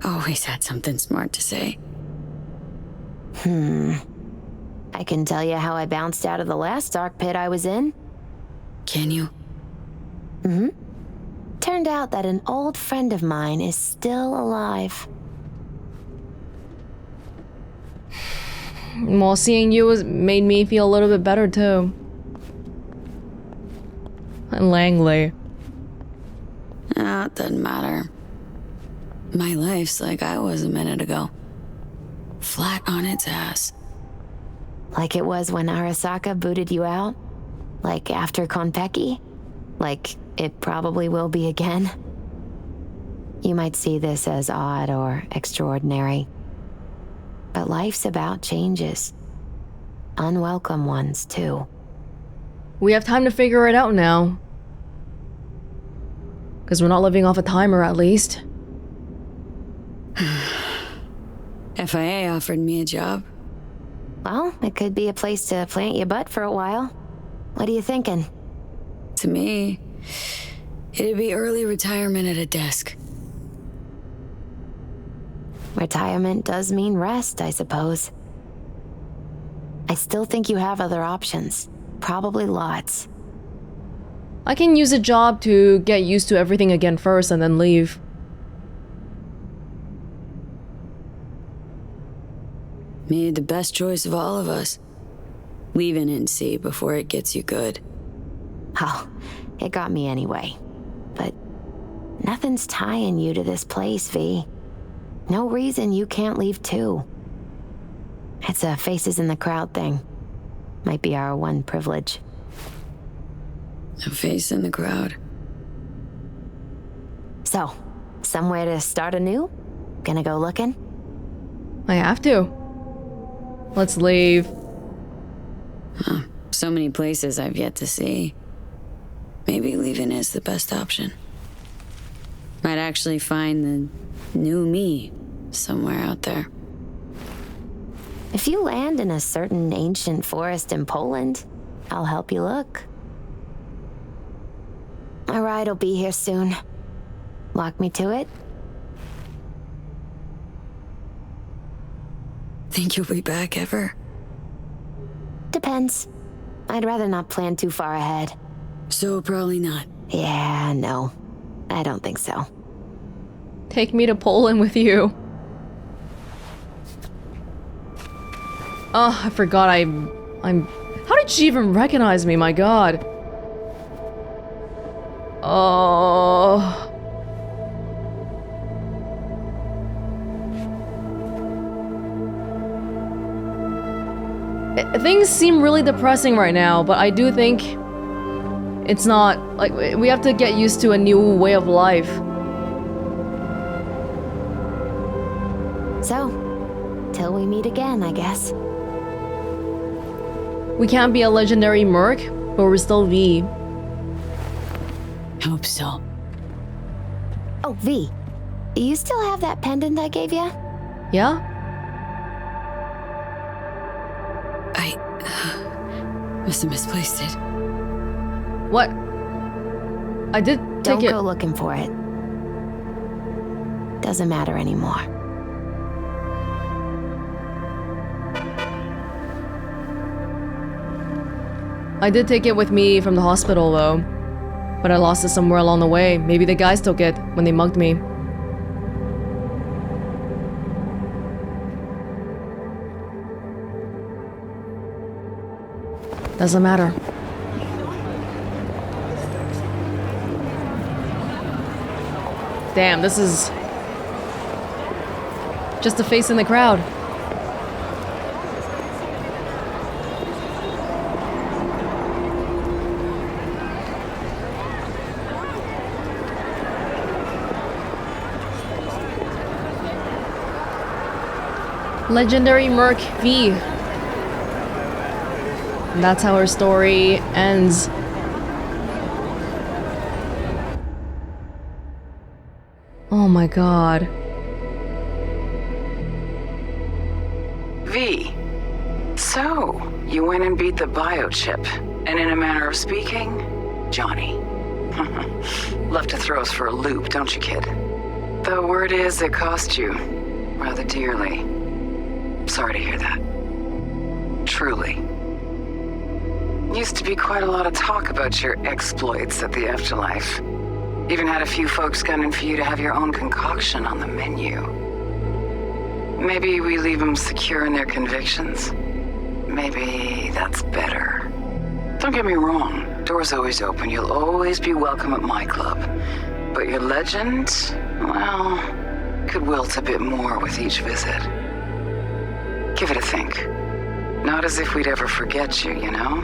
always had something smart to say. I can tell you how I bounced out of the last dark pit I was in. Can you? Turned out that an old friend of mine is still alive. Well, seeing you made me feel a little bit better too. And Langley. No, it doesn't matter. My life's like I was a minute ago. Flat on its ass. Like it was when Arasaka booted you out? Like after Konpeki? Like it probably will be again? You might see this as odd or extraordinary. But life's about changes. Unwelcome ones, too. We have time to figure it out now. Because we're not living off a timer, at least. FIA offered me a job. Well, it could be a place to plant your butt for a while. What are you thinking? To me, it'd be early retirement at a desk. Retirement does mean rest, I suppose. I still think you have other options. Probably lots. I can use a job to get used to everything again first and then leave. Made the best choice of all of us. Leaving NC before it gets you good. Oh, it got me anyway. But nothing's tying you to this place, V. No reason you can't leave too. It's a faces in the crowd thing. Might be our one privilege. A face in the crowd. So, somewhere to start anew? Gonna go looking? I have to. Let's leave. Huh. So many places I've yet to see. Maybe leaving is the best option. Might actually find the new me somewhere out there. If you land in a certain ancient forest in Poland, I'll help you look. My ride will be here soon. Walk me to it? Think you'll be back ever? Depends. I'd rather not plan too far ahead. So probably not. Yeah, no. I don't think so. Take me to Poland with you. Oh, I forgot I'm... How did she even recognize me? My god. Oh... Things seem really depressing right now, but I do think it's not, like, we have to get used to a new way of life. So, till we meet again, I guess. We can't be a legendary merc, but we're still V. Hope so. Oh, V. You still have that pendant I gave you? Yeah? I must have misplaced it. What? I did take it. Don't go looking for it. Doesn't matter anymore. I did take it with me from the hospital though. But I lost it somewhere along the way. Maybe the guys took it when they mugged me. Doesn't matter. Damn, this is just a face in the crowd. Legendary Merc V. And that's how her story ends. Oh my god. V. So, you went and beat the biochip. And in a manner of speaking, Johnny. Love to throw us for a loop, don't you, kid? The word is it cost you rather dearly. Sorry to hear that. Truly. Used to be quite a lot of talk about your exploits at the afterlife. Even had a few folks gunning for you to have your own concoction on the menu. Maybe we leave them secure in their convictions. Maybe that's better. Don't get me wrong, door's always open. You'll always be welcome at my club. But your legend, well, could wilt a bit more with each visit. Give it a think. Not as if we'd ever forget you, you know?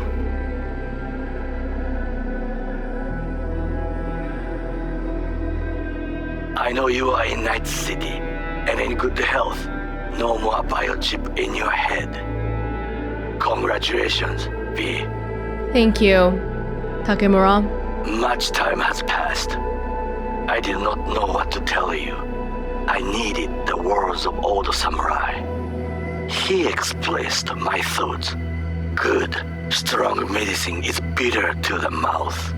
I know you are in Night City, and in good health. No more biochip in your head. Congratulations, V. Thank you, Takemura. Much time has passed. I did not know what to tell you. I needed the words of old samurai. He expressed my thoughts. Good, strong medicine is bitter to the mouth.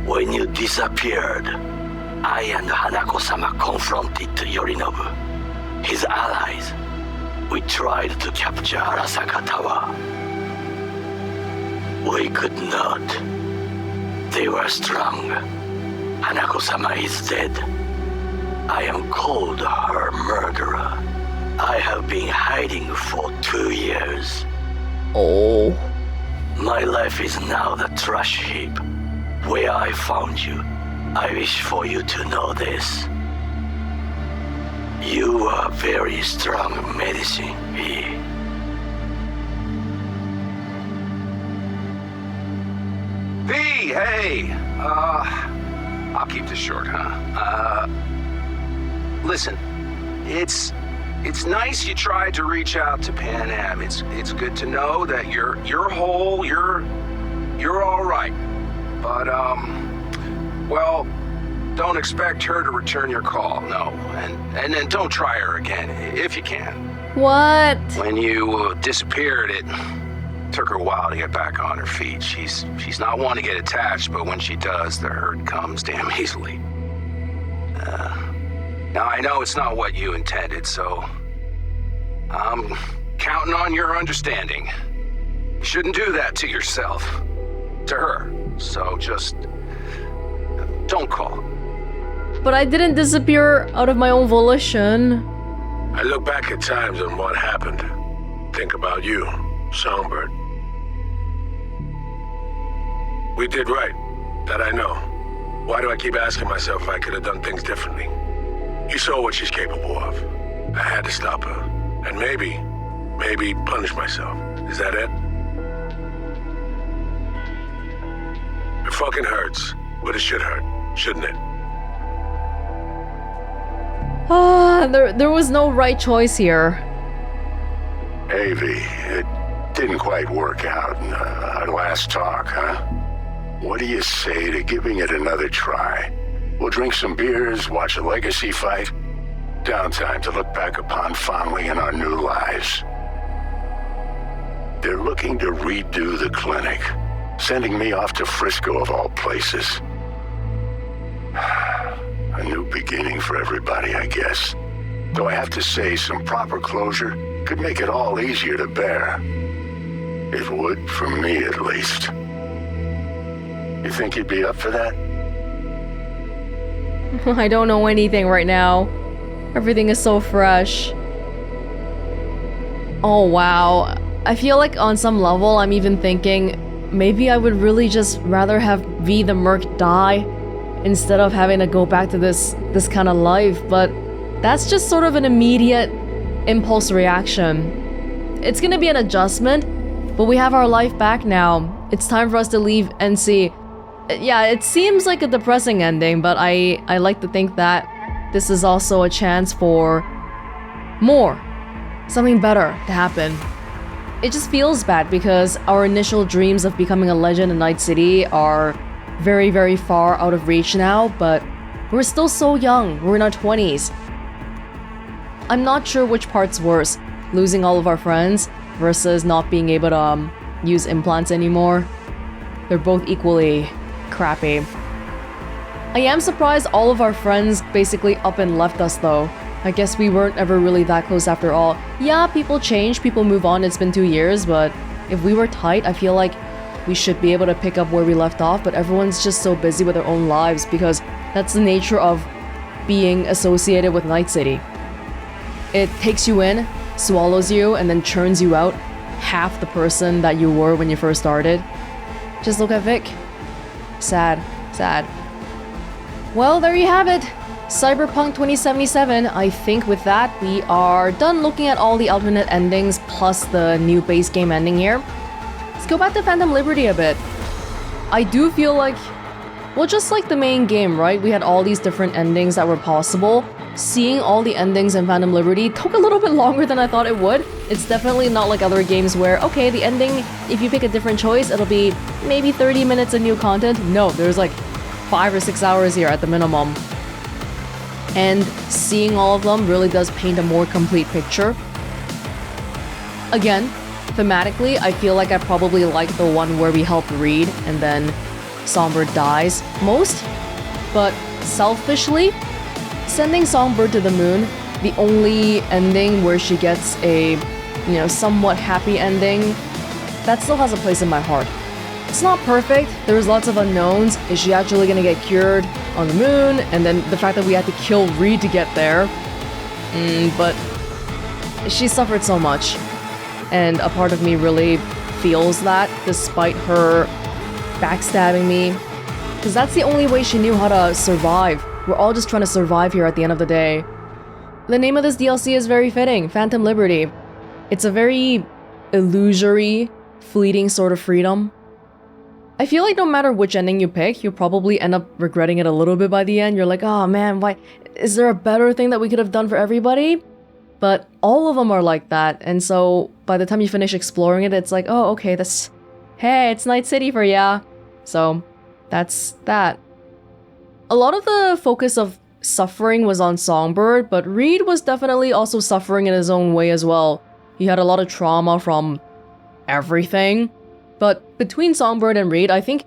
When you disappeared, I and Hanako-sama confronted Yorinobu, his allies. We tried to capture Arasaka Tower. We could not. They were strong. Hanako-sama is dead. I am called her murderer. I have been hiding for 2 years. Oh. My life is now the trash heap where I found you. I wish for you to know this. You are very strong medicine, V. V, hey! I'll keep this short, huh? Listen, it's nice you tried to reach out to Pan Am. It's good to know that you're whole, you're all right. But, well, don't expect her to return your call, no. And then don't try her again, if you can. What? When you disappeared, it took her a while to get back on her feet. She's not one to get attached, but when she does, the hurt comes damn easily. Now, I know it's not what you intended, so I'm counting on your understanding. You shouldn't do that to yourself, to her. So just don't call. But I didn't disappear out of my own volition. I look back at times on what happened. Think about you, Songbird. We did right. That I know. Why do I keep asking myself if I could have done things differently? You saw what she's capable of. I had to stop her. And maybe punish myself. Is that it? It fucking hurts. But it should hurt, shouldn't it? There was no right choice here. Avie, it didn't quite work out in our last talk, huh? What do you say to giving it another try? We'll drink some beers, watch a legacy fight. Downtime to look back upon fondly in our new lives. They're looking to redo the clinic, sending me off to Frisco of all places. A new beginning for everybody, I guess. Though I have to say, some proper closure could make it all easier to bear. It would, for me at least. You think you'd be up for that? I don't know anything right now. Everything is so fresh. Oh wow. I feel like on some level I'm even thinking maybe I would really just rather have V the Merc die instead of having to go back to this kind of life, but that's just sort of an immediate impulse reaction. It's gonna be an adjustment, but we have our life back now. It's time for us to leave NC. Yeah, it seems like a depressing ending, but I like to think that this is also a chance for more, something better to happen. It just feels bad because our initial dreams of becoming a legend in Night City are very, very far out of reach now, but we're still so young. We're in our 20s. I'm not sure which part's worse, losing all of our friends versus not being able to use implants anymore. They're both equally crappy. I am surprised all of our friends basically up and left us though. I guess we weren't ever really that close after all. Yeah, people change, people move on, it's been 2 years, but if we were tight, I feel like we should be able to pick up where we left off, but everyone's just so busy with their own lives because that's the nature of being associated with Night City. It takes you in, swallows you, and then churns you out half the person that you were when you first started. Just look at Vic. Sad, sad. Well, there you have it. Cyberpunk 2077. I think with that, we are done looking at all the alternate endings plus the new base game ending here. Let's go back to Phantom Liberty a bit. I do feel like, well, just like the main game, right? We had all these different endings that were possible. Seeing all the endings in Phantom Liberty took a little bit longer than I thought it would. It's definitely not like other games where, okay, the ending, if you pick a different choice, it'll be maybe 30 minutes of new content. No, there's like 5 or 6 hours here at the minimum. And seeing all of them really does paint a more complete picture. Again, thematically, I feel like I probably like the one where we help Reed and then Songbird dies most. But selfishly, sending Songbird to the moon, the only ending where she gets a, somewhat happy ending, that still has a place in my heart. It's not perfect, there's lots of unknowns. Is she actually gonna get cured on the moon? And then the fact that we had to kill Reed to get there. But she suffered so much. And a part of me really feels that, despite her backstabbing me. Because that's the only way she knew how to survive. We're all just trying to survive here at the end of the day. The name of this DLC is very fitting, Phantom Liberty. It's a very illusory, fleeting sort of freedom. I feel like no matter which ending you pick, you'll probably end up regretting it a little bit by the end. You're like, oh man, why? Is there a better thing that we could have done for everybody? But all of them are like that, and so by the time you finish exploring it, it's like, oh, okay, hey, it's Night City for ya. So, that's that. A lot of the focus of suffering was on Songbird, but Reed was definitely also suffering in his own way as well. He had a lot of trauma from everything. But between Songbird and Reed, I think,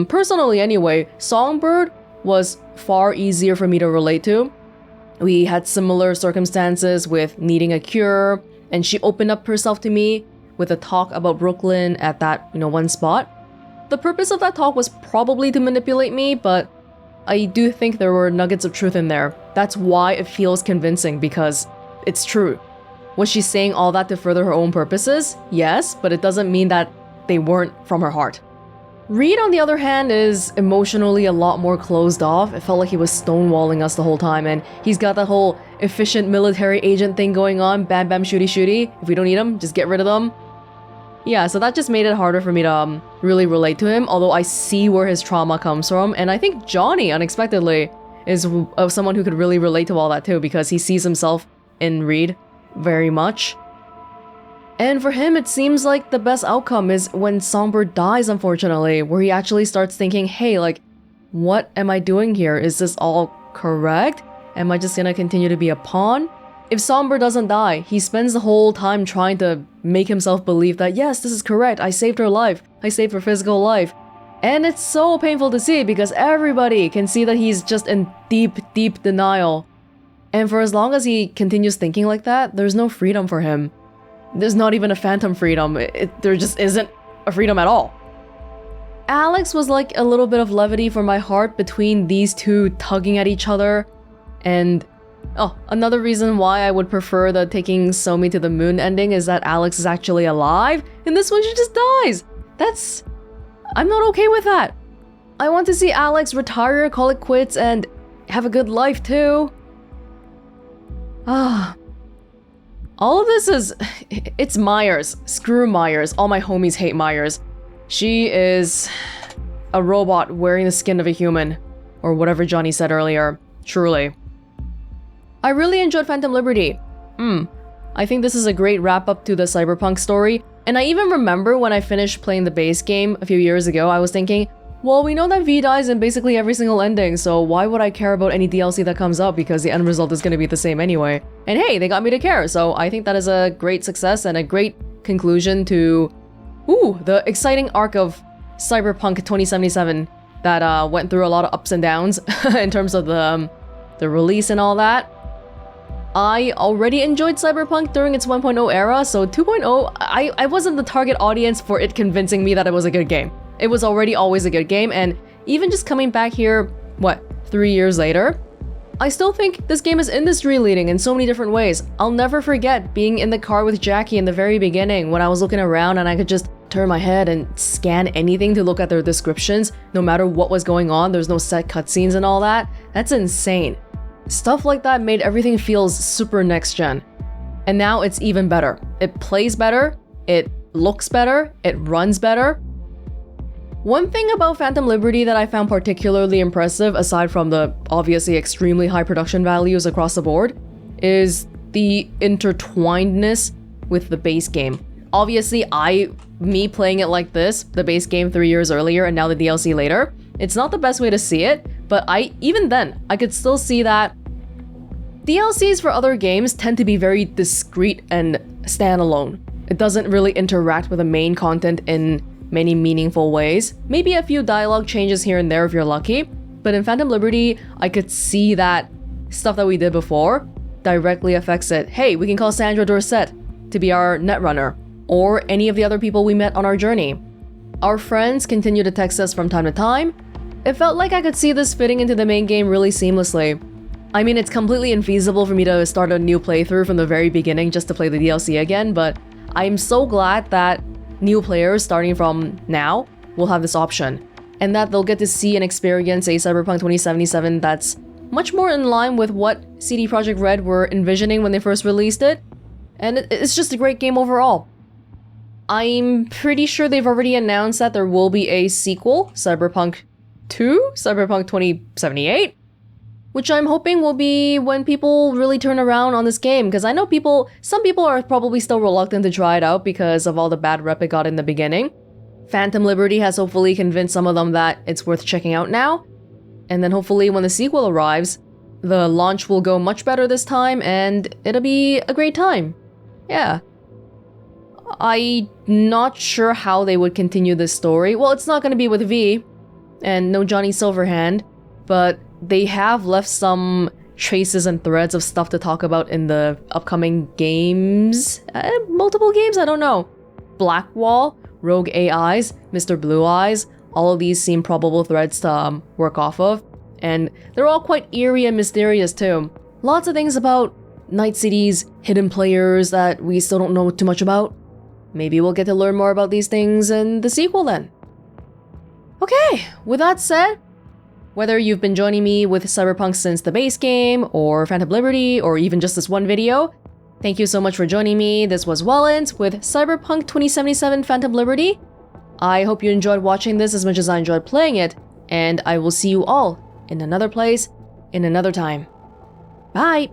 personally anyway, Songbird was far easier for me to relate to. We had similar circumstances with needing a cure, and she opened up herself to me with a talk about Brooklyn at that, one spot. The purpose of that talk was probably to manipulate me, but I do think there were nuggets of truth in there. That's why it feels convincing, because it's true. Was she saying all that to further her own purposes? Yes, but it doesn't mean that they weren't from her heart. Reed, on the other hand, is emotionally a lot more closed off. It felt like he was stonewalling us the whole time, and he's got that whole efficient military agent thing going on. Bam, bam, shooty, shooty. If we don't need them, just get rid of them. Yeah, so that just made it harder for me to really relate to him, although I see where his trauma comes from, and I think Johnny, unexpectedly, is someone who could really relate to all that too, because he sees himself in Reed very much. And for him, it seems like the best outcome is when Songbird dies, unfortunately, where he actually starts thinking, hey, like, what am I doing here? Is this all correct? Am I just gonna continue to be a pawn? If Songbird doesn't die, he spends the whole time trying to make himself believe that, yes, this is correct, I saved her life, I saved her physical life. And it's so painful to see because everybody can see that he's just in deep, deep denial. And for as long as he continues thinking like that, there's no freedom for him. There's not even a phantom freedom. There just isn't a freedom at all. Alex was like a little bit of levity for my heart between these two tugging at each other. And another reason why I would prefer the taking Somi to the moon ending is that Alex is actually alive. In this one, she just dies. I'm not okay with that. I want to see Alex retire, call it quits, and have a good life too. All of this it's Myers. Screw Myers. All my homies hate Myers. She is a robot wearing the skin of a human. Or whatever Johnny said earlier. Truly. I really enjoyed Phantom Liberty. I think this is a great wrap-up to the Cyberpunk story. And I even remember when I finished playing the base game a few years ago, I was thinking, well, we know that V dies in basically every single ending, so why would I care about any DLC that comes up because the end result is going to be the same anyway? And hey, they got me to care, so I think that is a great success and a great conclusion to, the exciting arc of Cyberpunk 2077. that went through a lot of ups and downs in terms of the release and all that. I already enjoyed Cyberpunk during its 1.0 era, so 2.0, I wasn't the target audience for it convincing me that it was a good game. It was already always a good game, and even just coming back here, 3 years later, I still think this game is industry leading in so many different ways. I'll never forget being in the car with Jackie in the very beginning when I was looking around and I could just turn my head and scan anything to look at their descriptions, no matter what was going on. There's no set cutscenes and all that. That's insane. Stuff like that made everything feel super next gen. And now it's even better. It plays better, it looks better, it runs better. One thing about Phantom Liberty that I found particularly impressive, aside from the obviously extremely high production values across the board, is the intertwinedness with the base game. Obviously, me playing it like this, the base game 3 years earlier and now the DLC later, it's not the best way to see it, but even then, I could still see that DLCs for other games tend to be very discreet and standalone. It doesn't really interact with the main content in many meaningful ways. Maybe a few dialogue changes here and there if you're lucky, but in Phantom Liberty, I could see that stuff that we did before directly affects it. Hey, we can call Sandra Dorset to be our netrunner, or any of the other people we met on our journey. Our friends continue to text us from time to time. It felt like I could see this fitting into the main game really seamlessly. I mean, it's completely infeasible for me to start a new playthrough from the very beginning just to play the DLC again, but I'm so glad that new players starting from now will have this option, and that they'll get to see and experience a Cyberpunk 2077 that's much more in line with what CD Projekt RED were envisioning when they first released it, and it's just a great game overall. I'm pretty sure they've already announced that there will be a sequel, Cyberpunk 2, Cyberpunk 2078, which I'm hoping will be when people really turn around on this game, because I know some people are probably still reluctant to try it out because of all the bad rep it got in the beginning. Phantom Liberty has hopefully convinced some of them that it's worth checking out now, and then hopefully when the sequel arrives, the launch will go much better this time and it'll be a great time. Yeah. I'm not sure how they would continue this story. Well, it's not going to be with V, and no Johnny Silverhand, but they have left some traces and threads of stuff to talk about in the upcoming games. Multiple games? I don't know. Blackwall, Rogue AIs, Mr. Blue Eyes, all of these seem probable threads to work off of. And they're all quite eerie and mysterious too. Lots of things about Night City's hidden players that we still don't know too much about. Maybe we'll get to learn more about these things in the sequel then. Okay, with that said, whether you've been joining me with Cyberpunk since the base game, or Phantom Liberty, or even just this one video, thank you so much for joining me. This was Welonz with Cyberpunk 2077 Phantom Liberty. I hope you enjoyed watching this as much as I enjoyed playing it, and I will see you all in another place, in another time. Bye!